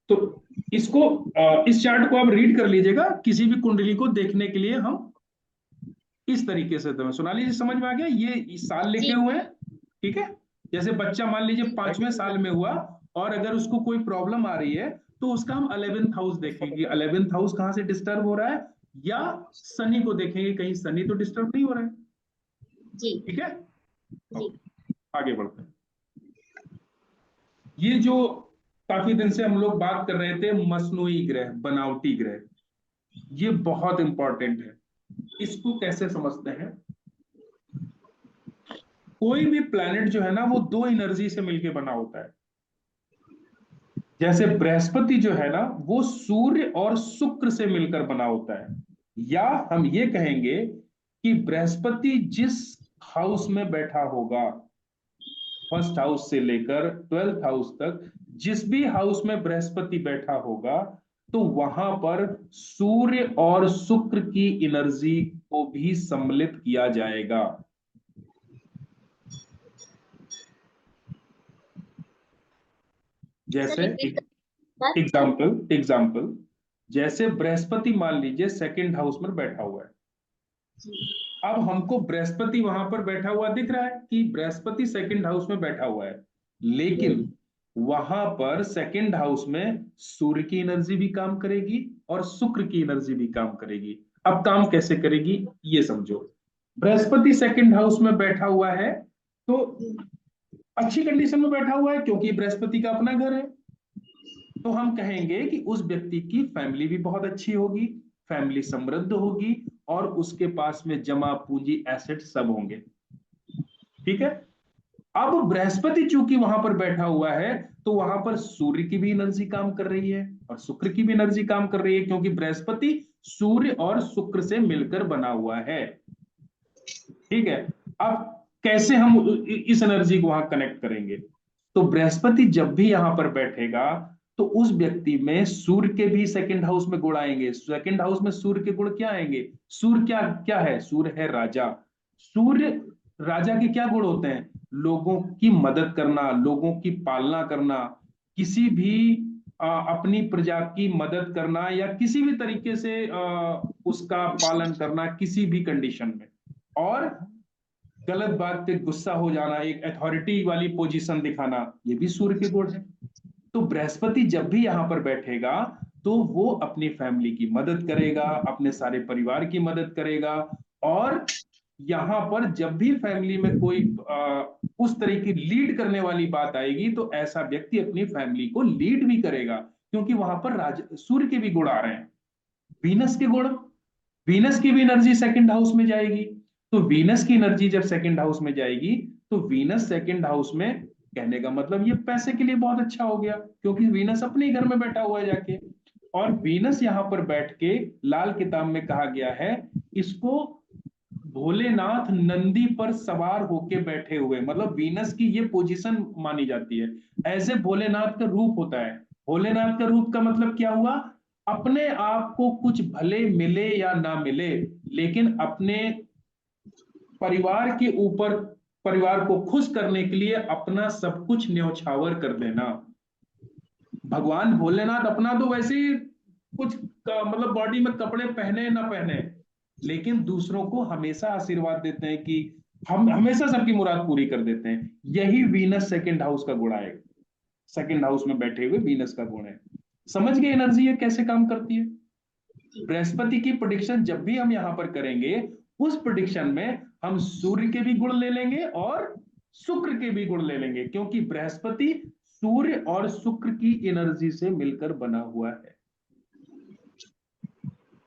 तो इसको इस चार्ट को आप रीड कर लीजिएगा, किसी भी कुंडली को देखने के लिए हम इस तरीके से, तुम्हें सुना लीजिए, समझ में आ गया? ये इस साल लिखे जी हुए हैं। ठीक है, जैसे बच्चा मान लीजिए 5वें साल में हुआ, और अगर उसको कोई प्रॉब्लम आ रही है, तो उसका हम 11th हाउस देखेंगे, 11th हाउस कहाँ से डिस्टर्ब हो रहा है, या शनि को देखेंगे, कहीं शनि तो डिस्टर्ब नहीं हो रहा है। जी ठीक है, जी आगे बढ़ते हैं। ये जो काफी दिन से हम लोग बात कर रहे थे, मसनूई ग्रह, बनावटी ग्रह, ये बहुत इंपॉर्टेंट है। इसको कैसे समझते हैं? कोई भी प्लैनेट जो है ना, वो 2 एनर्जी से मिलके बना होता है। जैसे बृहस्पति जो है ना, वो सूर्य और शुक्र से मिलकर बना होता है। या हम ये कहेंगे कि बृहस्पति जिस हाउस में बैठा होगा, 1st हाउस से लेकर 12th हाउस तक, जिस भी हाउस में बृहस्पति बैठा होगा, तो वहां पर सूर्य और शुक्र की एनर्जी को भी सम्मिलित किया जाएगा। सर जैसे रिपीट कर। एग्जाम्पल एग्जाम्पल, जैसे बृहस्पति मान लीजिए 2nd हाउस में बैठा हुआ है। जी अब हमको बृहस्पति वहां पर बैठा हुआ दिख रहा है कि बृहस्पति 2nd हाउस में बैठा हुआ है, लेकिन वहां पर सेकंड हाउस में सूर्य की एनर्जी भी काम करेगी और शुक्र की एनर्जी भी काम करेगी। अब काम कैसे करेगी ये समझो। बृहस्पति सेकंड हाउस में बैठा हुआ है तो अच्छी कंडीशन में बैठा हुआ है क्योंकि बृहस्पति का अपना घर है। तो हम कहेंगे कि उस व्यक्ति की फैमिली भी बहुत अच्छी होगी, फैमिली समृद्ध होगी और उसके पास में जमा पूंजी एसेट सब होंगे। ठीक है। अब बृहस्पति चूंकि वहां पर बैठा हुआ है तो वहां पर सूर्य की भी एनर्जी काम कर रही है और शुक्र की भी एनर्जी काम कर रही है क्योंकि बृहस्पति सूर्य और शुक्र से मिलकर बना हुआ है। ठीक है। अब कैसे हम इस एनर्जी को वहां कनेक्ट करेंगे? तो बृहस्पति जब भी यहां पर बैठेगा तो उस व्यक्ति में सूर्य के भी सेकंड हाउस में गुण आएंगे। सेकंड हाउस में सूर्य के गुण क्या आएंगे? सूर्य क्या क्या है? सूर्य है राजा। सूर्य राजा के क्या गुण होते हैं? लोगों की मदद करना, लोगों की पालना करना, किसी भी अपनी प्रजा की मदद करना या किसी भी तरीके से उसका पालन करना किसी भी कंडीशन में, और गलत बात पे गुस्सा हो जाना, एक अथॉरिटी वाली पोजीशन दिखाना, ये भी सूर्य के गुण है। तो बृहस्पति जब भी यहां पर बैठेगा तो वो अपनी फैमिली की मदद करेगा, अपने सारे परिवार की मदद करेगा। और यहां पर जब भी फैमिली में कोई उस तरह की लीड करने वाली बात आएगी तो ऐसा व्यक्ति अपनी फैमिली को लीड भी करेगा क्योंकि वहां पर सूर्य के भी गुण आ रहे हैं। वीनस के गुण, वीनस की भी एनर्जी सेकंड हाउस में जाएगी। तो वीनस की एनर्जी जब सेकंड हाउस में जाएगी तो वीनस सेकंड हाउस में, कहने का मतलब ये पैसे के लिए बहुत अच्छा हो गया क्योंकि वीनस अपने घर में बैठा हुआ है जाके। और वीनस यहां पर बैठ के लाल किताब में कहा गया है इसको भोलेनाथ नंदी पर सवार होके बैठे हुए, मतलब वीनस की ये पोजीशन मानी जाती है। ऐसे भोलेनाथ का रूप होता है। भोलेनाथ का रूप का मतलब क्या हुआ? अपने आप को कुछ भले मिले या ना मिले लेकिन अपने परिवार के ऊपर, परिवार को खुश करने के लिए अपना सब कुछ न्यौछावर कर देना। भगवान भोलेनाथ अपना तो वैसे ही कुछ मतलब बॉडी में कपड़े पहने ना पहने, लेकिन दूसरों को हमेशा आशीर्वाद देते हैं कि हम हमेशा सबकी मुराद पूरी कर देते हैं। यही वीनस सेकंड हाउस का गुण है। सेकंड हाउस में बैठे हुए वीनस का गुण है। समझ गए एनर्जी है कैसे काम करती है? बृहस्पति की प्रेडिक्शन जब भी हम यहां पर करेंगे उस प्रेडिक्शन में हम सूर्य के भी गुण ले लेंगे और शुक्र के भी गुण ले लेंगे क्योंकि बृहस्पति सूर्य और शुक्र की एनर्जी से मिलकर बना हुआ है।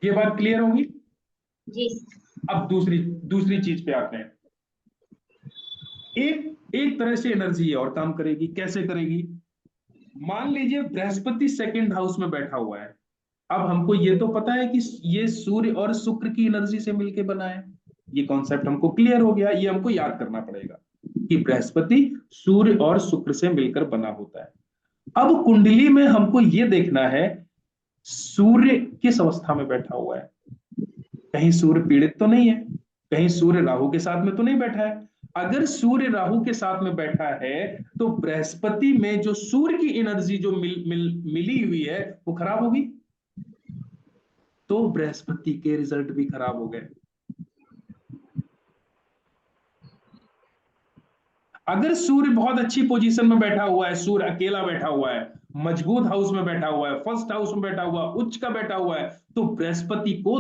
ये बात क्लियर होगी? जी। अब दूसरी दूसरी चीज पे आते हैं। एक तरह से एनर्जी और काम करेगी। कैसे करेगी? मान लीजिए बृहस्पति सेकंड हाउस में बैठा हुआ है। अब हमको ये तो पता है कि ये सूर्य और शुक्र की एनर्जी से मिलकर बना है। ये कॉन्सेप्ट हमको क्लियर हो गया। ये हमको याद करना पड़ेगा कि बृहस्पति सूर्य और शुक्र से मिलकर बना होता है। अब कुंडली में हमको ये देखना है सूर्य किस अवस्था में बैठा हुआ है। कहीं सूर्य पीड़ित तो नहीं है, कहीं सूर्य राहु के साथ में तो नहीं बैठा है। अगर सूर्य राहु के साथ में बैठा है तो बृहस्पति में जो सूर्य की एनर्जी जो मिली हुई है वो खराब होगी, तो बृहस्पति के रिजल्ट भी खराब हो गए। अगर सूर्य बहुत अच्छी पोजीशन में बैठा हुआ है, सूर्य अकेला बैठा हुआ है, मजबूत हाउस में बैठा हुआ है, फर्स्ट हाउस में बैठा हुआ, उच्च का बैठा हुआ है, तो बृहस्पति को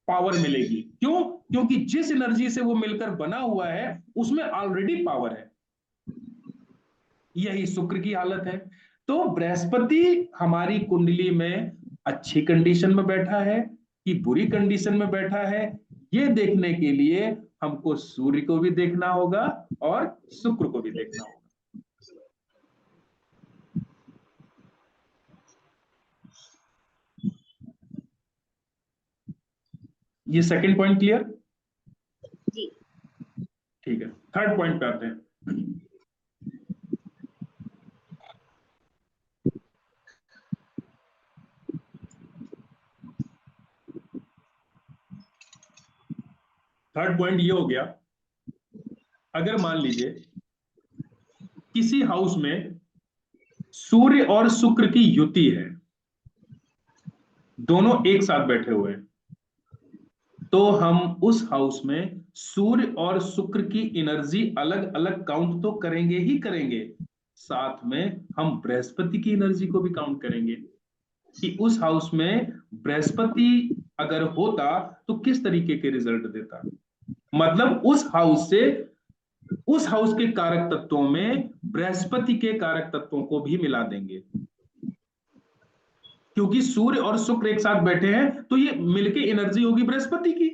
पावर मिलेगी। क्यों? क्योंकि जिस एनर्जी से वो मिलकर बना हुआ है उसमें ऑलरेडी पावर है। यही शुक्र की हालत है। तो बृहस्पति हमारी कुंडली में अच्छी कंडीशन में बैठा है कि बुरी कंडीशन में बैठा है, ये देखने के लिए हमको सूर्य को भी देखना होगा और शुक्र को भी देखना होगा। ये सेकंड पॉइंट क्लियर? जी। ठीक है, थर्ड पॉइंट पे आते हैं। थर्ड पॉइंट ये हो गया, अगर मान लीजिए किसी हाउस में सूर्य और शुक्र की युति है, दोनों एक साथ बैठे हुए हैं, तो हम उस हाउस में सूर्य और शुक्र की एनर्जी अलग अलग काउंट तो करेंगे ही करेंगे, साथ में हम बृहस्पति की एनर्जी को भी काउंट करेंगे कि उस हाउस में बृहस्पति अगर होता तो किस तरीके के रिजल्ट देता। मतलब उस हाउस के कारक तत्वों में बृहस्पति के कारक तत्वों को भी मिला देंगे, क्योंकि सूर्य और शुक्र एक साथ बैठे हैं तो ये मिलके एनर्जी होगी बृहस्पति की।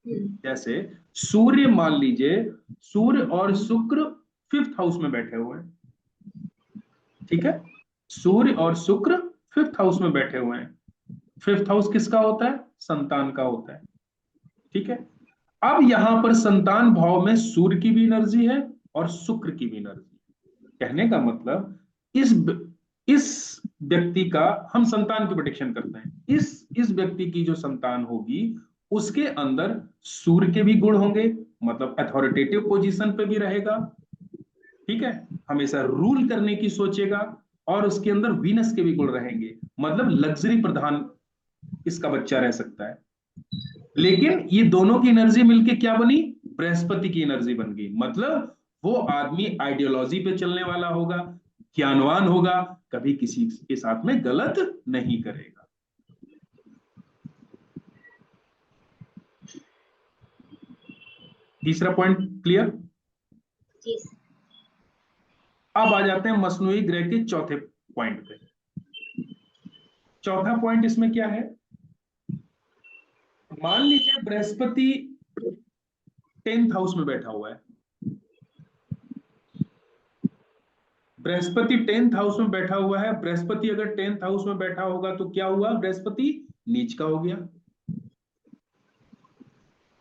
जैसे सूर्य, मान लीजिए सूर्य और शुक्र 5th हाउस में बैठे हुए हैं, ठीक है, सूर्य और शुक्र 5th हाउस में बैठे हुए हैं। 5th हाउस किसका होता है? संतान का होता है, ठीक है। अब यहां पर संतान भाव में सूर्य की भी एनर्जी है और शुक्र की भी एनर्जी है। कहने का मतलब इस व्यक्ति का, हम संतान की प्रेडिक्शन करते हैं, इस व्यक्ति की जो संतान होगी उसके अंदर सूर्य के भी गुण होंगे, मतलब अथॉरिटेटिव पोजीशन पे भी रहेगा, ठीक है, हमेशा रूल करने की सोचेगा, और उसके अंदर वीनस के भी गुण रहेंगे, मतलब लग्जरी प्रधान इसका बच्चा रह सकता है। लेकिन ये दोनों की एनर्जी मिलके क्या बनी? बृहस्पति की एनर्जी बन गई। मतलब वो आदमी आइडियोलॉजी पे चलने वाला होगा, ज्ञानवान होगा, कभी किसी के साथ में गलत नहीं करेगा। तीसरा पॉइंट क्लियर? जी सर। अब आ जाते हैं मसनूई ग्रह के चौथे पॉइंट पे। चौथा पॉइंट इसमें क्या है? मान लीजिए बृहस्पति 10th हाउस में बैठा हुआ है। बृहस्पति 10th हाउस में बैठा हुआ है। बृहस्पति अगर 10th हाउस में बैठा होगा तो क्या हुआ? बृहस्पति नीच का हो गया।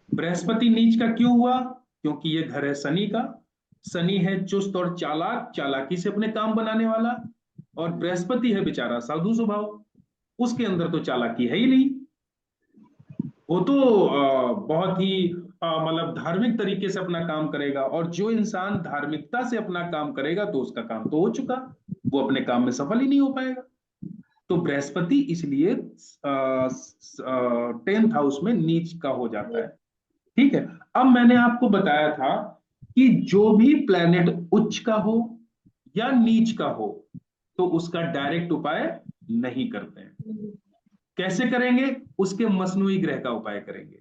बृहस्पति नीच का क्यों हुआ? क्योंकि ये घर है शनि का। शनि है चुस्त और चालाक, चालाकी से अपने काम बनाने वाला, और बृहस्पति है बेचारा साधु स्वभाव, उसके अंदर तो चालाकी है ही नहीं। वो तो बहुत ही मतलब धार्मिक तरीके से अपना काम करेगा, और जो इंसान धार्मिकता से अपना काम करेगा तो उसका काम तो हो चुका, वो अपने काम में सफल ही नहीं हो पाएगा। तो बृहस्पति इसलिए 10th हाउस में नीच का हो जाता है, ठीक है। अब मैंने आपको बताया था कि जो भी प्लेनेट उच्च का हो या नीच का हो तो उसका डायरेक्ट उपाय नहीं करते हैं। कैसे करेंगे? उसके मसनूई ग्रह का उपाय करेंगे।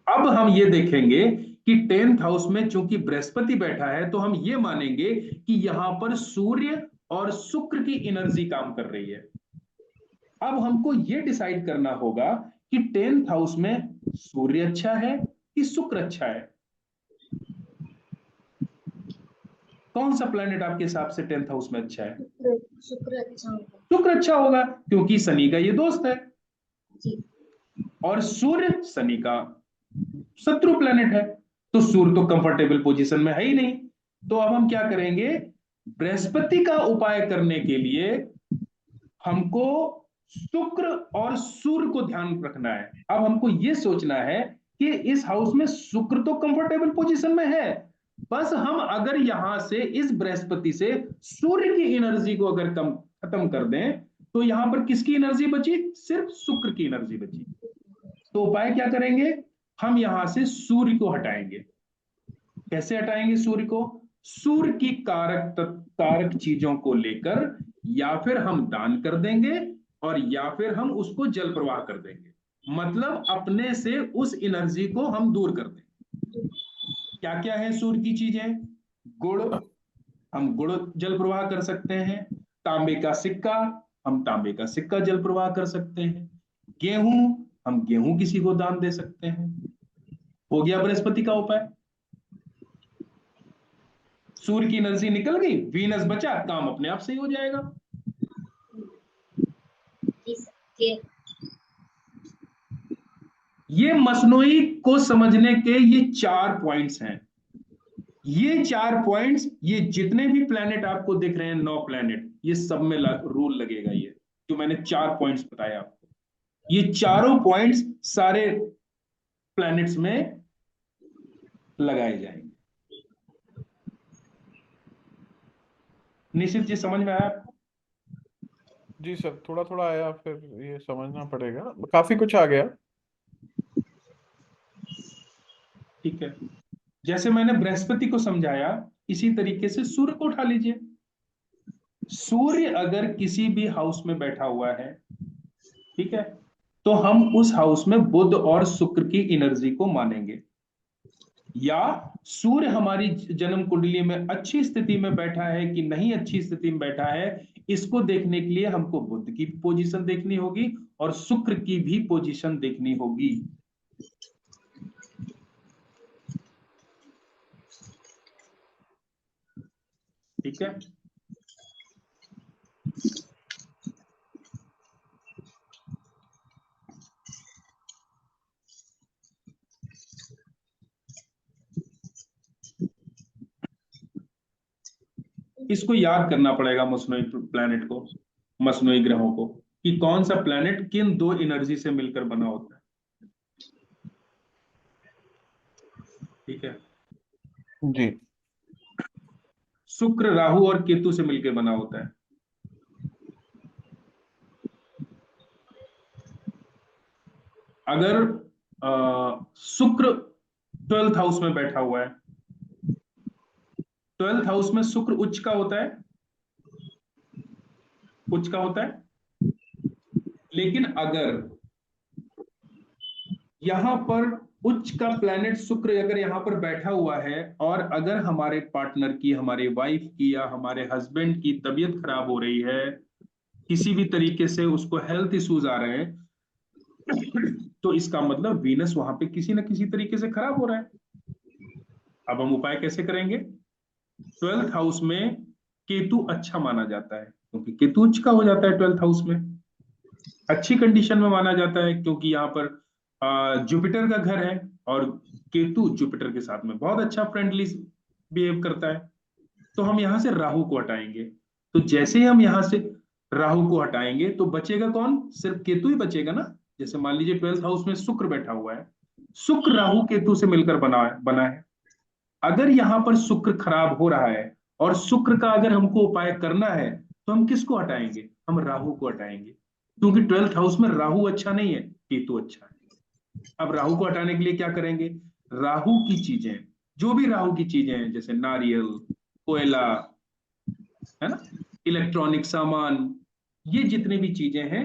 अब हम ये देखेंगे कि 10th हाउस में चूंकि बृहस्पति बैठा है तो हम ये मानेंगे कि यहां पर सूर्य और शुक्र की एनर्जी काम कर रही है। अब हमको ये डिसाइड करना होगा कि 10th हाउस में सूर्य अच्छा है कि शुक्र अच्छा है। कौन सा प्लेनेट आपके हिसाब से 10th हाउस में अच्छा है? शुक्र अच्छा होगा। शुक्र अच्छा होगा, क्योंकि शनि का ये दोस्त है, जी। और सूर्य शनि का शत्रु प्लेनेट है, तो सूर्य तो कंफर्टेबल पोजीशन में है ही नहीं। तो अब हम क्या करेंगे? बृहस्पति का उपाय करने के लिए हमको शुक्र और सूर्य को ध्यान रखना है। अब हमको यह सोचना है कि इस हाउस में शुक्र तो कंफर्टेबल पोजीशन में है, बस हम अगर यहां से इस बृहस्पति से सूर्य की एनर्जी को अगर खत्म कर दें तो यहां पर किसकी एनर्जी बची? सिर्फ शुक्र की एनर्जी बची। तो उपाय क्या करेंगे? हम यहां से सूर्य को हटाएंगे। कैसे हटाएंगे सूर्य को? सूर्य की कारक चीजों को लेकर या फिर हम दान कर देंगे, और या फिर हम उसको जल प्रवाह कर देंगे। मतलब अपने से उस एनर्जी को हम दूर कर देंगे। क्या क्या है सूर्य की चीजें? गुड़, हम गुड़ जल प्रवाह कर सकते हैं। तांबे का सिक्का, हम तांबे का सिक्का जल प्रवाह कर सकते हैं। गेहूं, हम गेहूं किसी को दान दे सकते हैं। हो गया बृहस्पति का उपाय। सूर्य की एनर्जी निकल गई, वीनस बचा, काम अपने आप से ही हो जाएगा। जी सर। ये मसनोई को समझने के ये 4 पॉइंट्स हैं। ये 4 पॉइंट्स, ये जितने भी प्लेनेट आपको दिख रहे हैं 9 प्लेनेट, ये सब में रूल लगेगा। ये जो मैंने 4 पॉइंट्स बताए आपको, ये चारों पॉइंट्स सारे प्लैनेट्स में लगाए जाएंगे। निश्चित जी, समझ में आया आपको? जी सर, थोड़ा थोड़ा आया, फिर ये समझना पड़ेगा, काफी कुछ आ गया। ठीक है। जैसे मैंने बृहस्पति को समझाया इसी तरीके से सूर्य को उठा लीजिए। सूर्य अगर किसी भी हाउस में बैठा हुआ है, ठीक है, तो हम उस हाउस में बुध और शुक्र की एनर्जी को मानेंगे। या सूर्य हमारी जन्म कुंडली में अच्छी स्थिति में बैठा है कि नहीं अच्छी स्थिति में बैठा है, इसको देखने के लिए हमको बुध की पोजीशन देखनी होगी और शुक्र की भी पोजीशन देखनी होगी। ठीक है, इसको याद करना पड़ेगा मसनोई प्लैनेट को, मसनोई ग्रहों को, कि कौन सा प्लैनेट किन दो एनर्जी से मिलकर बना होता है। ठीक है, जी। शुक्र राहु और केतु से मिलकर बना होता है। अगर शुक्र 12th हाउस में बैठा हुआ है, 12th हाउस में शुक्र उच्च का होता है, उच्च का होता है। लेकिन अगर यहां पर उच्च का प्लैनेट शुक्र अगर यहां पर बैठा हुआ है और अगर हमारे पार्टनर की, हमारे वाइफ की या हमारे हस्बैंड की तबीयत खराब हो रही है, किसी भी तरीके से उसको हेल्थ इश्यूज आ रहे हैं, तो इसका मतलब वीनस वहां पे किसी ना किसी तरीके से खराब हो रहा है। अब हम उपाय कैसे करेंगे? 12th हाउस में केतु अच्छा माना जाता है, क्योंकि केतु उच्च का हो जाता है 12th हाउस में, अच्छी कंडीशन में माना जाता है, क्योंकि यहाँ पर जुपिटर का घर है और केतु जुपिटर के साथ में बहुत अच्छा फ्रेंडली बिहेव करता है। तो हम यहां से राहु को हटाएंगे। तो जैसे ही हम यहां से राहु को हटाएंगे तो बचेगा कौन? सिर्फ केतु ही बचेगा ना। जैसे मान लीजिए 12th हाउस में शुक्र बैठा हुआ है, शुक्र राहु केतु से मिलकर बना है। अगर यहां पर शुक्र खराब हो रहा है और शुक्र का अगर हमको उपाय करना है, तो हम किसको हटाएंगे? हम राहु को हटाएंगे, क्योंकि 12th हाउस में राहु अच्छा नहीं है, केतु अच्छा है। अब राहु को हटाने के लिए क्या करेंगे? राहु की चीजें, जो भी राहु की चीजें हैं, जैसे नारियल, कोयला, है ना, इलेक्ट्रॉनिक सामान, ये जितने भी चीजें हैं,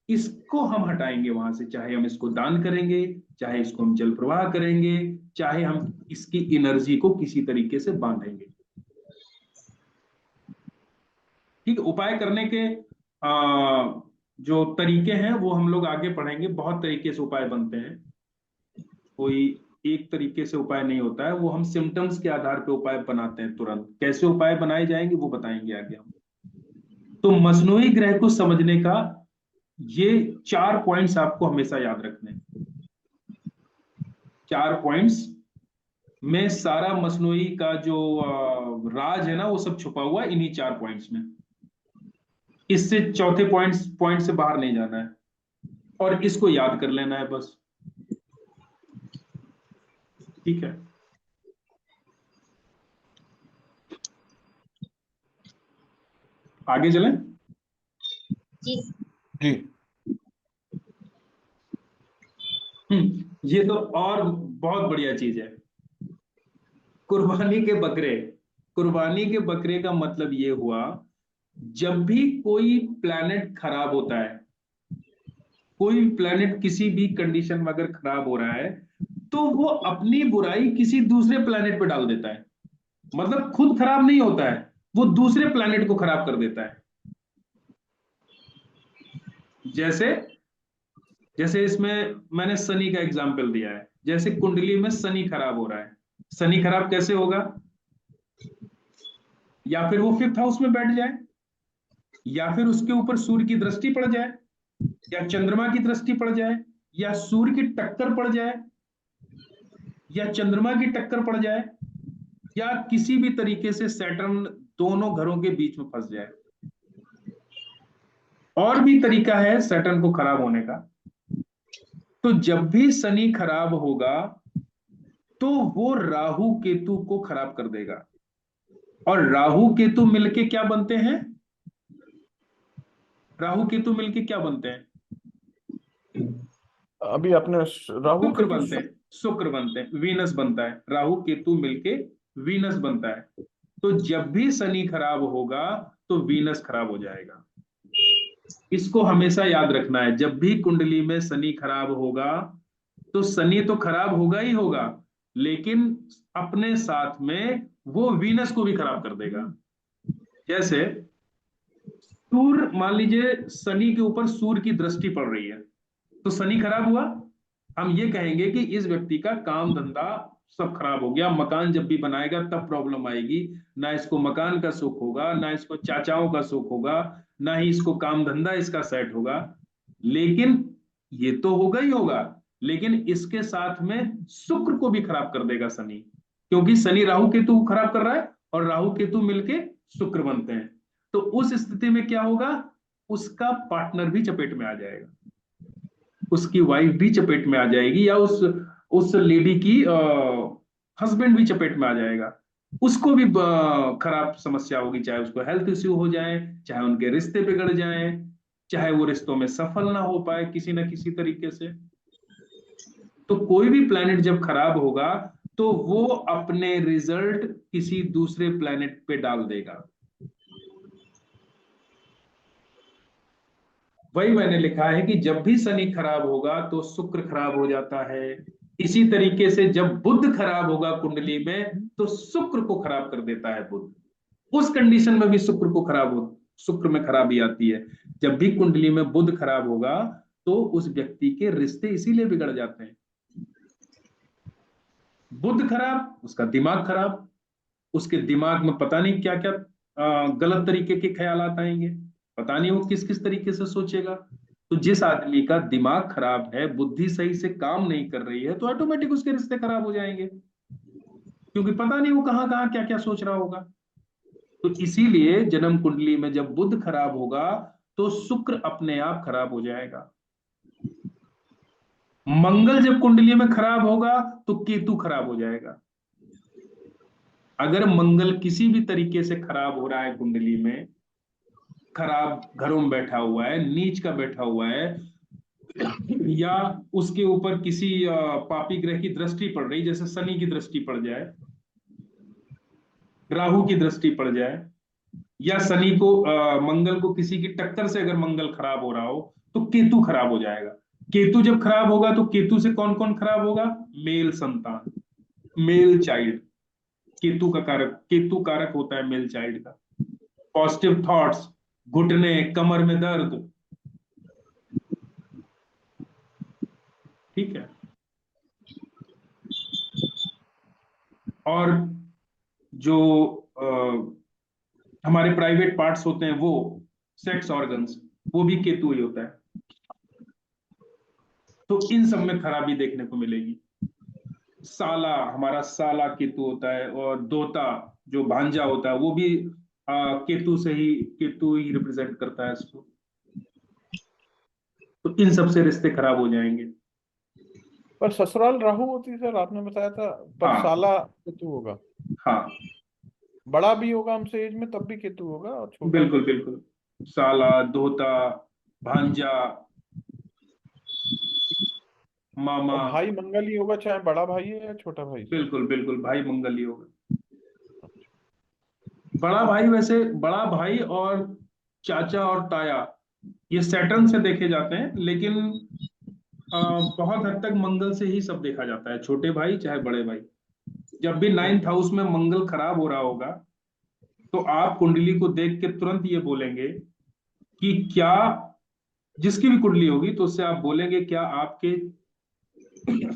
इसको हम हटाएंगे वहां से। चाहे हम इसको दान करेंगे, चाहे इसको हम जल प्रवाह करेंगे, चाहे हम इसकी एनर्जी को किसी तरीके से बांधेंगे। ठीक है, उपाय करने के जो तरीके हैं वो हम लोग आगे पढ़ेंगे। बहुत तरीके से उपाय बनते हैं, कोई एक तरीके से उपाय नहीं होता है। वो हम सिम्टम्स के आधार पे उपाय बनाते हैं तुरंत। कैसे उपाय बनाए जाएंगे वो बताएंगे आगे हम। तो मसनोई ग्रह को समझने का ये 4 पॉइंट्स आपको हमेशा याद रखने हैं। 4 पॉइंट्स में सारा मसनोई का जो राज है ना, वो सब छुपा हुआ है इन्हीं 4 पॉइंट्स में। इससे चौथे पॉइंट से बाहर नहीं जाना है और इसको याद कर लेना है बस। ठीक है, आगे चलें। जी जी। ये तो और बहुत बढ़िया चीज है, कुर्बानी के बकरे। कुर्बानी के बकरे का मतलब ये हुआ, जब भी कोई प्लैनेट खराब होता है, कोई प्लैनेट किसी भी कंडीशन में अगर खराब हो रहा है, तो वो अपनी बुराई किसी दूसरे प्लैनेट पे डाल देता है। मतलब खुद खराब नहीं होता है, वो दूसरे प्लैनेट को खराब कर देता है। जैसे जैसे इसमें मैंने शनि का एग्जाम्पल दिया है। जैसे कुंडली में शनि खराब हो रहा है, शनि खराब कैसे होगा? या फिर वो 5th हाउस में बैठ जाए, या फिर उसके ऊपर सूर्य की दृष्टि पड़ जाए, या चंद्रमा की दृष्टि पड़ जाए, या सूर्य की टक्कर पड़ जाए, या चंद्रमा की टक्कर पड़ जाए, या किसी भी तरीके से सैटर्न दोनों घरों के बीच में फंस जाए। और भी तरीका है सैटर्न को खराब होने का। तो जब भी शनि खराब होगा तो वो राहु केतु को खराब कर देगा। और राहु केतु मिलके क्या बनते हैं? राहु केतु मिलके क्या बनते हैं? अभी आपने राहु शुक्र केतु बनते हैं, शुक्र बनते हैं, वीनस बनता है। राहु केतु मिलके वीनस बनता है। तो जब भी शनि खराब होगा तो वीनस खराब हो जाएगा। इसको हमेशा याद रखना है, जब भी कुंडली में शनि खराब होगा तो शनि तो खराब होगा ही होगा, लेकिन अपने साथ में वो वीनस को भी खराब कर देगा। जैसे सूर्य, मान लीजिए शनि के ऊपर सूर्य की दृष्टि पड़ रही है, तो शनि खराब हुआ, हम ये कहेंगे कि इस व्यक्ति का काम धंधा सब खराब हो गया, मकान जब भी बनाएगा तब प्रॉब्लम आएगी, ना इसको मकान का सुख होगा, ना इसको चाचाओं का सुख होगा, ना ही इसको काम धंधा इसका सेट होगा। लेकिन ये तो होगा ही होगा, लेकिन इसके साथ में शुक्र को भी खराब कर देगा शनि, क्योंकि शनि राहु केतु को खराब कर रहा है और राहु केतु मिलके शुक्र बनते हैं। तो उस स्थिति में क्या होगा, उसका पार्टनर भी चपेट में आ जाएगा, उसकी वाइफ भी चपेट में आ जाएगी, या उस लेडी की हस्बैंड भी चपेट में आ जाएगा, उसको भी खराब समस्या होगी, चाहे उसको हेल्थ इश्यू हो जाए, चाहे उनके रिश्ते बिगड़ जाए, चाहे वो रिश्तों में सफल ना हो पाए किसी ना किसी तरीके से। तो कोई भी प्लैनेट जब खराब होगा तो वो अपने रिजल्ट किसी दूसरे प्लैनेट पे डाल देगा। वही मैंने लिखा है कि जब भी शनि खराब होगा तो शुक्र खराब हो जाता है। इसी तरीके से जब बुध खराब होगा कुंडली में तो शुक्र को खराब कर देता है बुध। उस कंडीशन में भी शुक्र में खराबी आती है। जब भी कुंडली में बुध खराब होगा तो उस व्यक्ति के रिश्ते इसीलिए बिगड़ जाते हैं। बुध खराब, उसका दिमाग खराब, उसके दिमाग में पता नहीं क्या क्या गलत तरीके के ख्यालात आएंगे, पता नहीं वो किस किस तरीके से सोचेगा। तो जिस आदमी का दिमाग खराब है, बुद्धि सही से काम नहीं कर रही है, तो ऑटोमेटिक उसके रिश्ते खराब हो जाएंगे, क्योंकि पता नहीं वो कहाँ कहाँ क्या क्या सोच रहा होगा। तो इसीलिए जन्म कुंडली में जब बुध खराब होगा तो शुक्र अपने आप खराब हो जाएगा। मंगल जब कुंडली में खराब होगा तो केतु खराब हो जाएगा। अगर मंगल किसी भी तरीके से खराब हो रहा है कुंडली में, खराब घरों में बैठा हुआ है, नीच का बैठा हुआ है, या उसके ऊपर किसी पापी ग्रह की दृष्टि पड़ रही, जैसे शनि की दृष्टि पड़ जाए, राहु की दृष्टि पड़ जाए, या शनि को मंगल को किसी की टक्कर से अगर मंगल खराब हो रहा हो तो केतु खराब हो जाएगा। केतु जब खराब होगा तो केतु से कौन कौन खराब होगा, मेल संतान, मेल चाइल्ड। केतु कारक होता है मेल चाइल्ड का। पॉजिटिव थॉट्स, घुटने, कमर में दर्द, ठीक है। और जो हमारे प्राइवेट पार्ट्स होते हैं, वो सेक्स ऑर्गन्स, वो भी केतु ही होता है। तो इन सब में खराबी देखने को मिलेगी। साला, हमारा साला केतु होता है, और दोता जो भांजा होता है वो भी केतु ही रिप्रेजेंट करता है इसको। तो इन सब से रिश्ते खराब हो जाएंगे। पर ससुराल राहु होती सर, आपने बताया था, पर हाँ साला केतु होगा। हाँ, बड़ा भी होगा हमसे एज में तब भी केतु होगा, और छोटा बिल्कुल बिल्कुल, साला, दोता, भांजा, मामा, और भाई मंगल ही होगा, चाहे बड़ा भाई है या छोटा भाई सर। बिल्कुल बिल्कुल, भाई मंगल ही होगा। बड़ा भाई, वैसे बड़ा भाई और चाचा और ताया ये सैटर्न से देखे जाते हैं, लेकिन बहुत हद तक मंगल से ही सब देखा जाता है, छोटे भाई चाहे बड़े भाई। जब भी 9th हाउस में मंगल खराब हो रहा होगा तो आप कुंडली को देख के तुरंत ये बोलेंगे कि क्या, जिसकी भी कुंडली होगी तो उससे आप बोलेंगे क्या आपके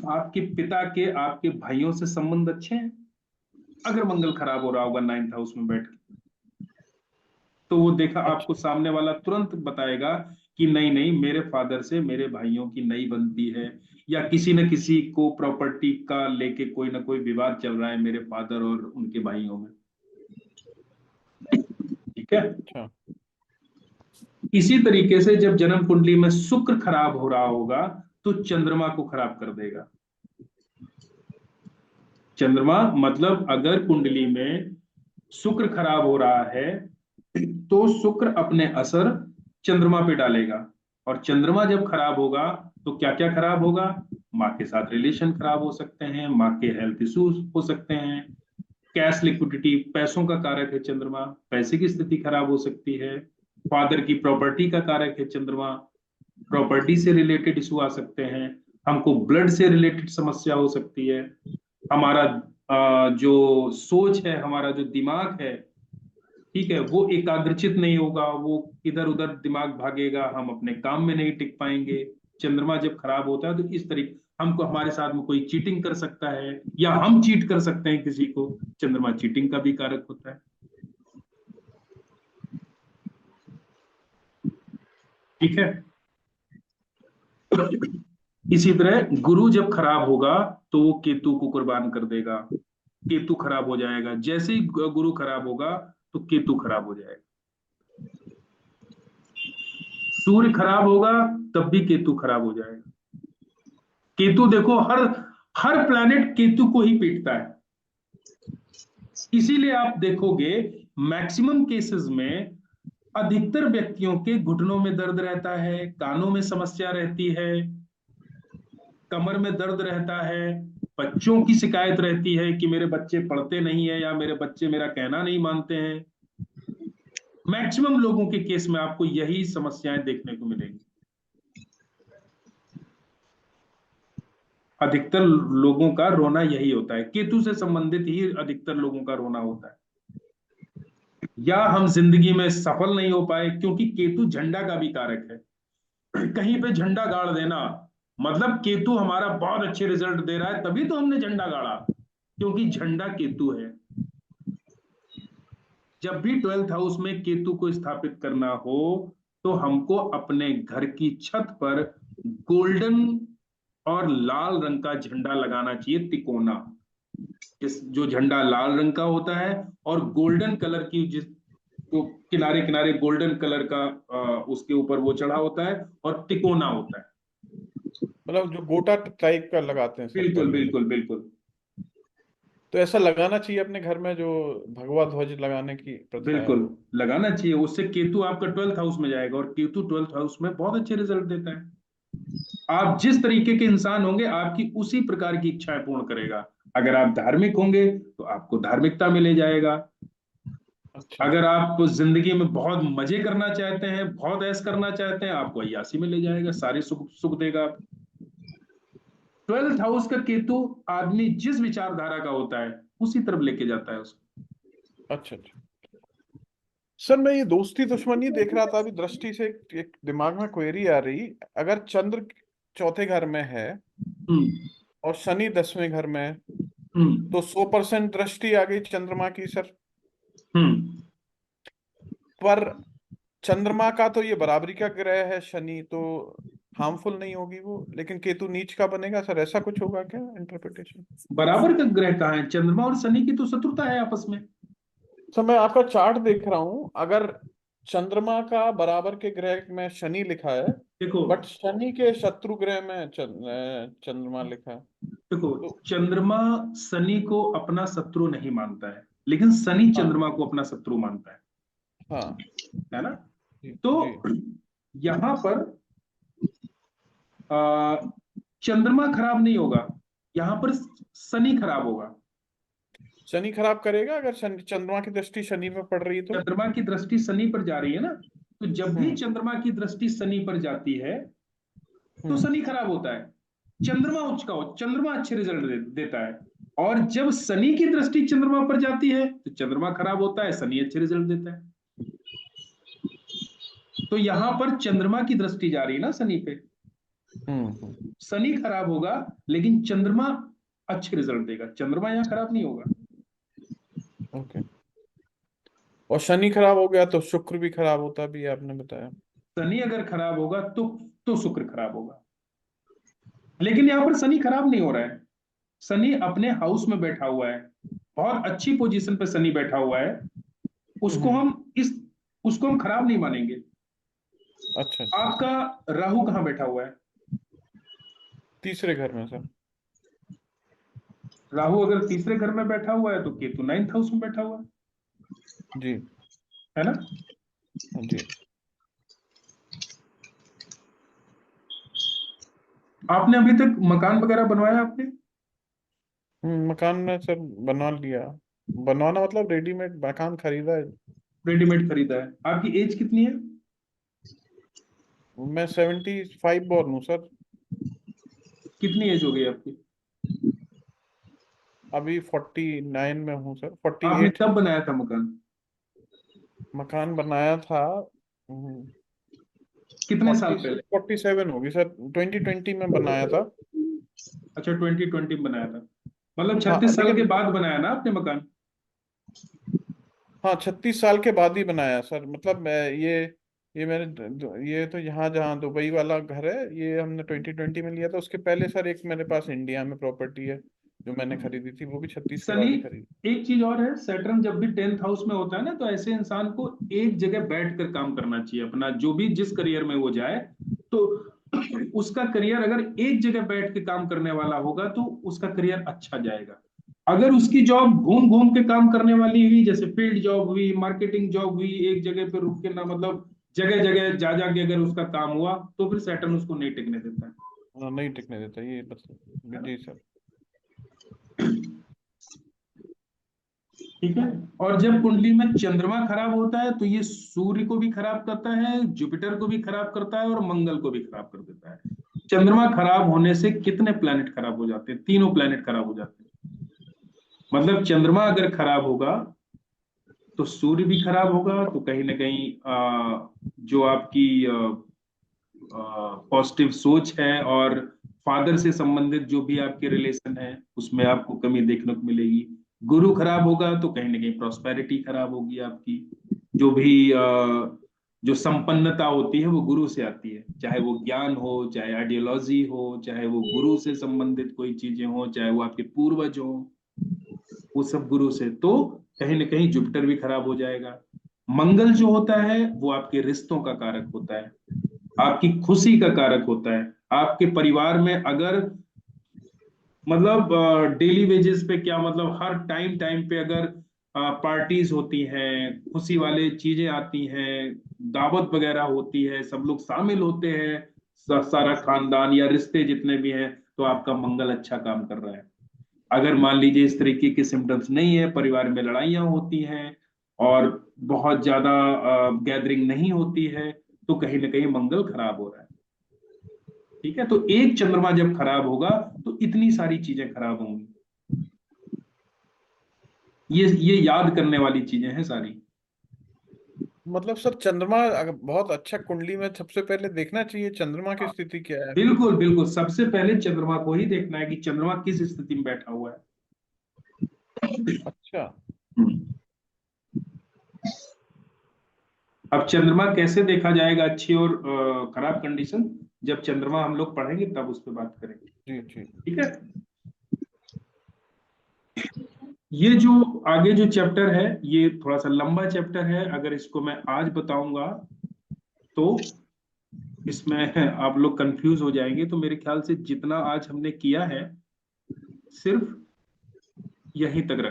आपके पिता के आपके भाइयों से संबंध अच्छे हैं। अगर मंगल खराब हो रहा होगा 9th हाउस में बैठ के, तो वो देखा आपको अच्छा। सामने वाला तुरंत बताएगा कि नहीं नहीं, मेरे फादर से मेरे भाइयों की नहीं बनती है, या किसी न किसी को प्रॉपर्टी का लेके कोई ना कोई विवाद चल रहा है मेरे फादर और उनके भाइयों में, ठीक है। अच्छा। इसी तरीके से जब जन्म कुंडली में शुक्र खराब हो रहा होगा तो चंद्रमा को खराब कर देगा। चंद्रमा मतलब अगर कुंडली में शुक्र खराब हो रहा है तो शुक्र अपने असर चंद्रमा पे डालेगा, और चंद्रमा जब खराब होगा तो क्या क्या खराब होगा, माँ के साथ रिलेशन खराब हो सकते हैं, माँ के हेल्थ इश्यूज हो सकते हैं, कैश लिक्विडिटी, पैसों का कारक है चंद्रमा, पैसे की स्थिति खराब हो सकती है। फादर की प्रॉपर्टी का कारक है चंद्रमा, प्रॉपर्टी से रिलेटेड इशू आ सकते हैं। हमको ब्लड से रिलेटेड समस्या हो सकती है। हमारा जो सोच है, हमारा जो दिमाग है, ठीक है, वो एकाग्रचित नहीं होगा, वो इधर उधर दिमाग भागेगा, हम अपने काम में नहीं टिक पाएंगे। चंद्रमा जब खराब होता है तो इस तरीके हमको, हमारे साथ में कोई चीटिंग कर सकता है या हम चीट कर सकते हैं किसी को। चंद्रमा चीटिंग का भी कारक होता है। ठीक है। इसी तरह गुरु जब खराब होगा तो वो केतु को कुर्बान कर देगा, केतु खराब हो जाएगा। जैसे ही गुरु खराब होगा तो केतु खराब हो जाएगा। सूर्य खराब होगा तब भी केतु खराब हो जाएगा। केतु देखो, हर हर प्लैनेट केतु को ही पीटता है। इसीलिए आप देखोगे मैक्सिमम केसेस में अधिकतर व्यक्तियों के घुटनों में दर्द रहता है, कानों में समस्या रहती है, कमर में दर्द रहता है, बच्चों की शिकायत रहती है कि मेरे बच्चे पढ़ते नहीं है या मेरे बच्चे मेरा कहना नहीं मानते हैं। मैक्सिमम लोगों के केस में आपको यही समस्याएं देखने को मिलेंगी। अधिकतर लोगों का रोना यही होता है, केतु से संबंधित ही अधिकतर लोगों का रोना होता है। या हम जिंदगी में सफल नहीं हो पाए, क्योंकि केतु झंडा का भी कारक है। कहीं पे झंडा गाड़ देना, मतलब केतु हमारा बहुत अच्छे रिजल्ट दे रहा है तभी तो हमने झंडा गाड़ा, क्योंकि झंडा केतु है। जब भी 12th हाउस में केतु को स्थापित करना हो तो हमको अपने घर की छत पर गोल्डन और लाल रंग का झंडा लगाना चाहिए, तिकोना। जो झंडा लाल रंग का होता है और गोल्डन कलर की, जिस तो किनारे किनारे गोल्डन कलर का उसके ऊपर वो चढ़ा होता है और तिकोना होता है। मतलब जो गोटा टाइप का लगाते हैं सब बिल्कुल पर। बिल्कुल बिल्कुल तो ऐसा लगाना चाहिए अपने घर में, जो भगवा ध्वज लगाने की प्रथा है बिल्कुल वो। लगाना चाहिए। उससे केतु आपका 12th हाउस में जाएगा और केतु 12th हाउस में बहुत अच्छे रिजल्ट देता है। आप जिस तरीके के इंसान होंगे आपकी उसी प्रकार की इच्छाएं पूर्ण करेगा। अगर आप धार्मिक होंगे तो आपको धार्मिकता में ले जाएगा। अच्छा। अगर आप जिंदगी में बहुत मजे करना चाहते हैं, बहुत ऐश करना चाहते हैं, आपको अय्यासी में ले जाएगा, सारे सुख सुख देगा। 12th हाउस का केतु आदमी जिस विचारधारा का होता है उसी तरफ लेके जाता है उसको। अच्छा अच्छा। सर मैं ये दोस्ती दुश्मनी देख रहा था अभी दृष्टि से, एक दिमाग में क्वेरी आ रही। अगर चंद्र चौथे घर में है हम्म और शनि 10वें घर में है, हम्म तो 100% दृष्टि आ गई चंद्रमा की सर। हम्म पर चंद्रमा का तो ये बराबरी का ग्रह है शनि, तो हार्मफुल नहीं होगी वो, लेकिन केतु नीच का बनेगा सर, ऐसा कुछ होगा क्या इंटरप्रिटेशन? बराबर का ग्रह कहाँ है? चंद्रमा और शनि की तो शत्रुता है आपस में। सर मैं आपका चार्ट देख रहा हूँ, अगर चंद्रमा का बराबर के ग्रह में शनि लिखा है, देखो बट शनि के शत्रु ग्रह में चंद्रमा लिखा है। देखो, तो चंद्रमा शनि को अपना शत्रु नहीं मानता है, लेकिन शनि हाँ चंद्रमा को अपना शत्रु मानता हाँ। है ना? जी तो जी। यहां पर आ, चंद्रमा खराब नहीं होगा, यहां पर शनि खराब होगा। शनि खराब करेगा अगर चंद्रमा की दृष्टि शनि में पड़ रही है तो? चंद्रमा की दृष्टि शनि पर जा रही है ना, तो जब भी हम्म चंद्रमा की दृष्टि शनि पर जाती है तो हम्म। शनि खराब होता है। चंद्रमा उच्च का हो, चंद्रमा अच्छे रिजल्ट देता है। और जब शनि की दृष्टि चंद्रमा पर जाती है तो चंद्रमा खराब होता है, शनि अच्छे रिजल्ट देता है। तो यहां पर चंद्रमा की दृष्टि जा रही है ना शनि पे, हम्म। शनि खराब होगा लेकिन चंद्रमा अच्छे रिजल्ट देगा, चंद्रमा यहां खराब नहीं होगा। ओके। और शनि खराब हो गया तो शुक्र भी खराब होता भी, आपने बताया। शनि अगर खराब होगा तो शुक्र खराब होगा। लेकिन यहां पर शनि खराब नहीं हो रहा है, शनि अपने हाउस में बैठा हुआ है, बहुत अच्छी पोजीशन पे शनि बैठा हुआ है। उसको हम्म। हम इस उसको हम खराब नहीं मानेंगे। अच्छा अच्छा। आपका राहु कहाँ बैठा हुआ है? तीसरे घर में सर। राहु अगर तीसरे घर में बैठा हुआ है तो केतु 9th हाउस में बैठा हुआ जी। है ना? जी। आपने अभी तक मकान वगैरह बनवाया आपने? मकान में सर बनवा लिया। बनवाना मतलब रेडीमेड मकान खरीदा है। रेडीमेड खरीदा है। आपकी एज कितनी है? मैं 75 बॉर्न हूँ सर। कितनी एज हो गई आपकी? अभी 49 में हूँ सर, आपने 48। कब बनाया था मकान? मकान बनाया था कितने साल 40 पहले? 47 होगी सर, 2020 में बनाया था। अच्छा, 2020 में बनाया था, मतलब हाँ 36 साल के लेकिन, बाद बनाया ना आपने मकान? हाँ 36 साल के बाद ही बनाया सर। मतलब ये मैंने ये तो यहाँ जहाँ दुबई वाला घर है, ये हमने 2020 में लिया था। उसके पहले सर एक मेरे पास इंडिया में प्रॉपर्टी है जो मैंने खरीदी थी, वो भी 36 के बाद सली, ही खरीदी। एक चीज और है, सैटर्न जब भी 10th हाउस में होता है ना, तो ऐसे इंसान को एक जगह बैठ कर काम करना चाहिए अपना, जो भी जिस करियर में वो जाए, तो उसका करियर अगर एक जगह बैठ के काम करने वाला होगा तो उसका करियर अच्छा जाएगा। अगर उसकी जॉब घूम घूम के काम करने वाली हुई, जैसे फील्ड जॉब हुई, मार्केटिंग जॉब हुई, एक जगह पे रुक के ना, मतलब जगह जगह जा जाके अगर उसका काम हुआ, तो फिर सैटर्न उसको नहीं टिकने देता है। हाँ, नहीं टिकने देता ये बस। है ना? जी सर। ठीक है। और जब कुंडली में चंद्रमा खराब होता है तो ये सूर्य को भी खराब करता है, जुपिटर को भी खराब करता है, और मंगल को भी खराब कर देता है। चंद्रमा खराब होने से कितने प्लैनेट खराब हो जाते हैं? तीनों प्लैनेट खराब हो जाते हैं। मतलब चंद्रमा अगर खराब होगा तो सूर्य भी खराब होगा, तो कहीं ना कहीं जो आपकी पॉजिटिव सोच है और फादर से संबंधित जो भी आपके रिलेशन है, उसमें आपको कमी देखने को मिलेगी। गुरु खराब होगा तो कहीं ना कहीं प्रॉस्पेरिटी खराब होगी आपकी। जो भी जो संपन्नता होती है वो गुरु से आती है, चाहे वो ज्ञान हो, चाहे आइडियोलॉजी हो, चाहे वो गुरु से संबंधित कोई चीजें हो, चाहे वो आपके पूर्वज हो, वो सब गुरु से। तो कहीं ना कहीं जुपिटर भी खराब हो जाएगा। मंगल जो होता है वो आपके रिश्तों का कारक होता है, आपकी खुशी का कारक होता है। आपके परिवार में अगर मतलब डेली वेजेस पे क्या, मतलब हर टाइम टाइम पे अगर पार्टीज होती हैं, खुशी वाले चीजें आती हैं, दावत वगैरह होती है, सब लोग शामिल होते हैं, सारा खानदान या रिश्ते जितने भी हैं, तो आपका मंगल अच्छा काम कर रहा है। अगर मान लीजिए इस तरीके के सिम्टम्स नहीं है, परिवार में लड़ाइयाँ होती हैं और बहुत ज्यादा गैदरिंग नहीं होती है, तो कहीं ना कहीं मंगल खराब हो रहा है। ठीक है, तो एक चंद्रमा जब खराब होगा तो इतनी सारी चीजें खराब होंगी। ये याद करने वाली चीजें हैं सारी। मतलब सर चंद्रमा अगर बहुत अच्छा कुंडली में सबसे पहले देखना चाहिए चंद्रमा की हाँ, स्थिति क्या है। बिल्कुल बिल्कुल, सबसे पहले चंद्रमा को ही देखना है कि चंद्रमा किस स्थिति में बैठा हुआ है। अच्छा। हम्म। अब चंद्रमा कैसे देखा जाएगा, अच्छी और खराब कंडीशन, जब चंद्रमा हम लोग पढ़ेंगे तब उस पर बात करेंगे। जी जी। ठीक है। ये जो आगे जो चैप्टर है, ये थोड़ा सा लंबा चैप्टर है। अगर इसको मैं आज बताऊंगा तो इसमें आप लोग कंफ्यूज हो जाएंगे, तो मेरे ख्याल से जितना आज हमने किया है सिर्फ यहीं तक रख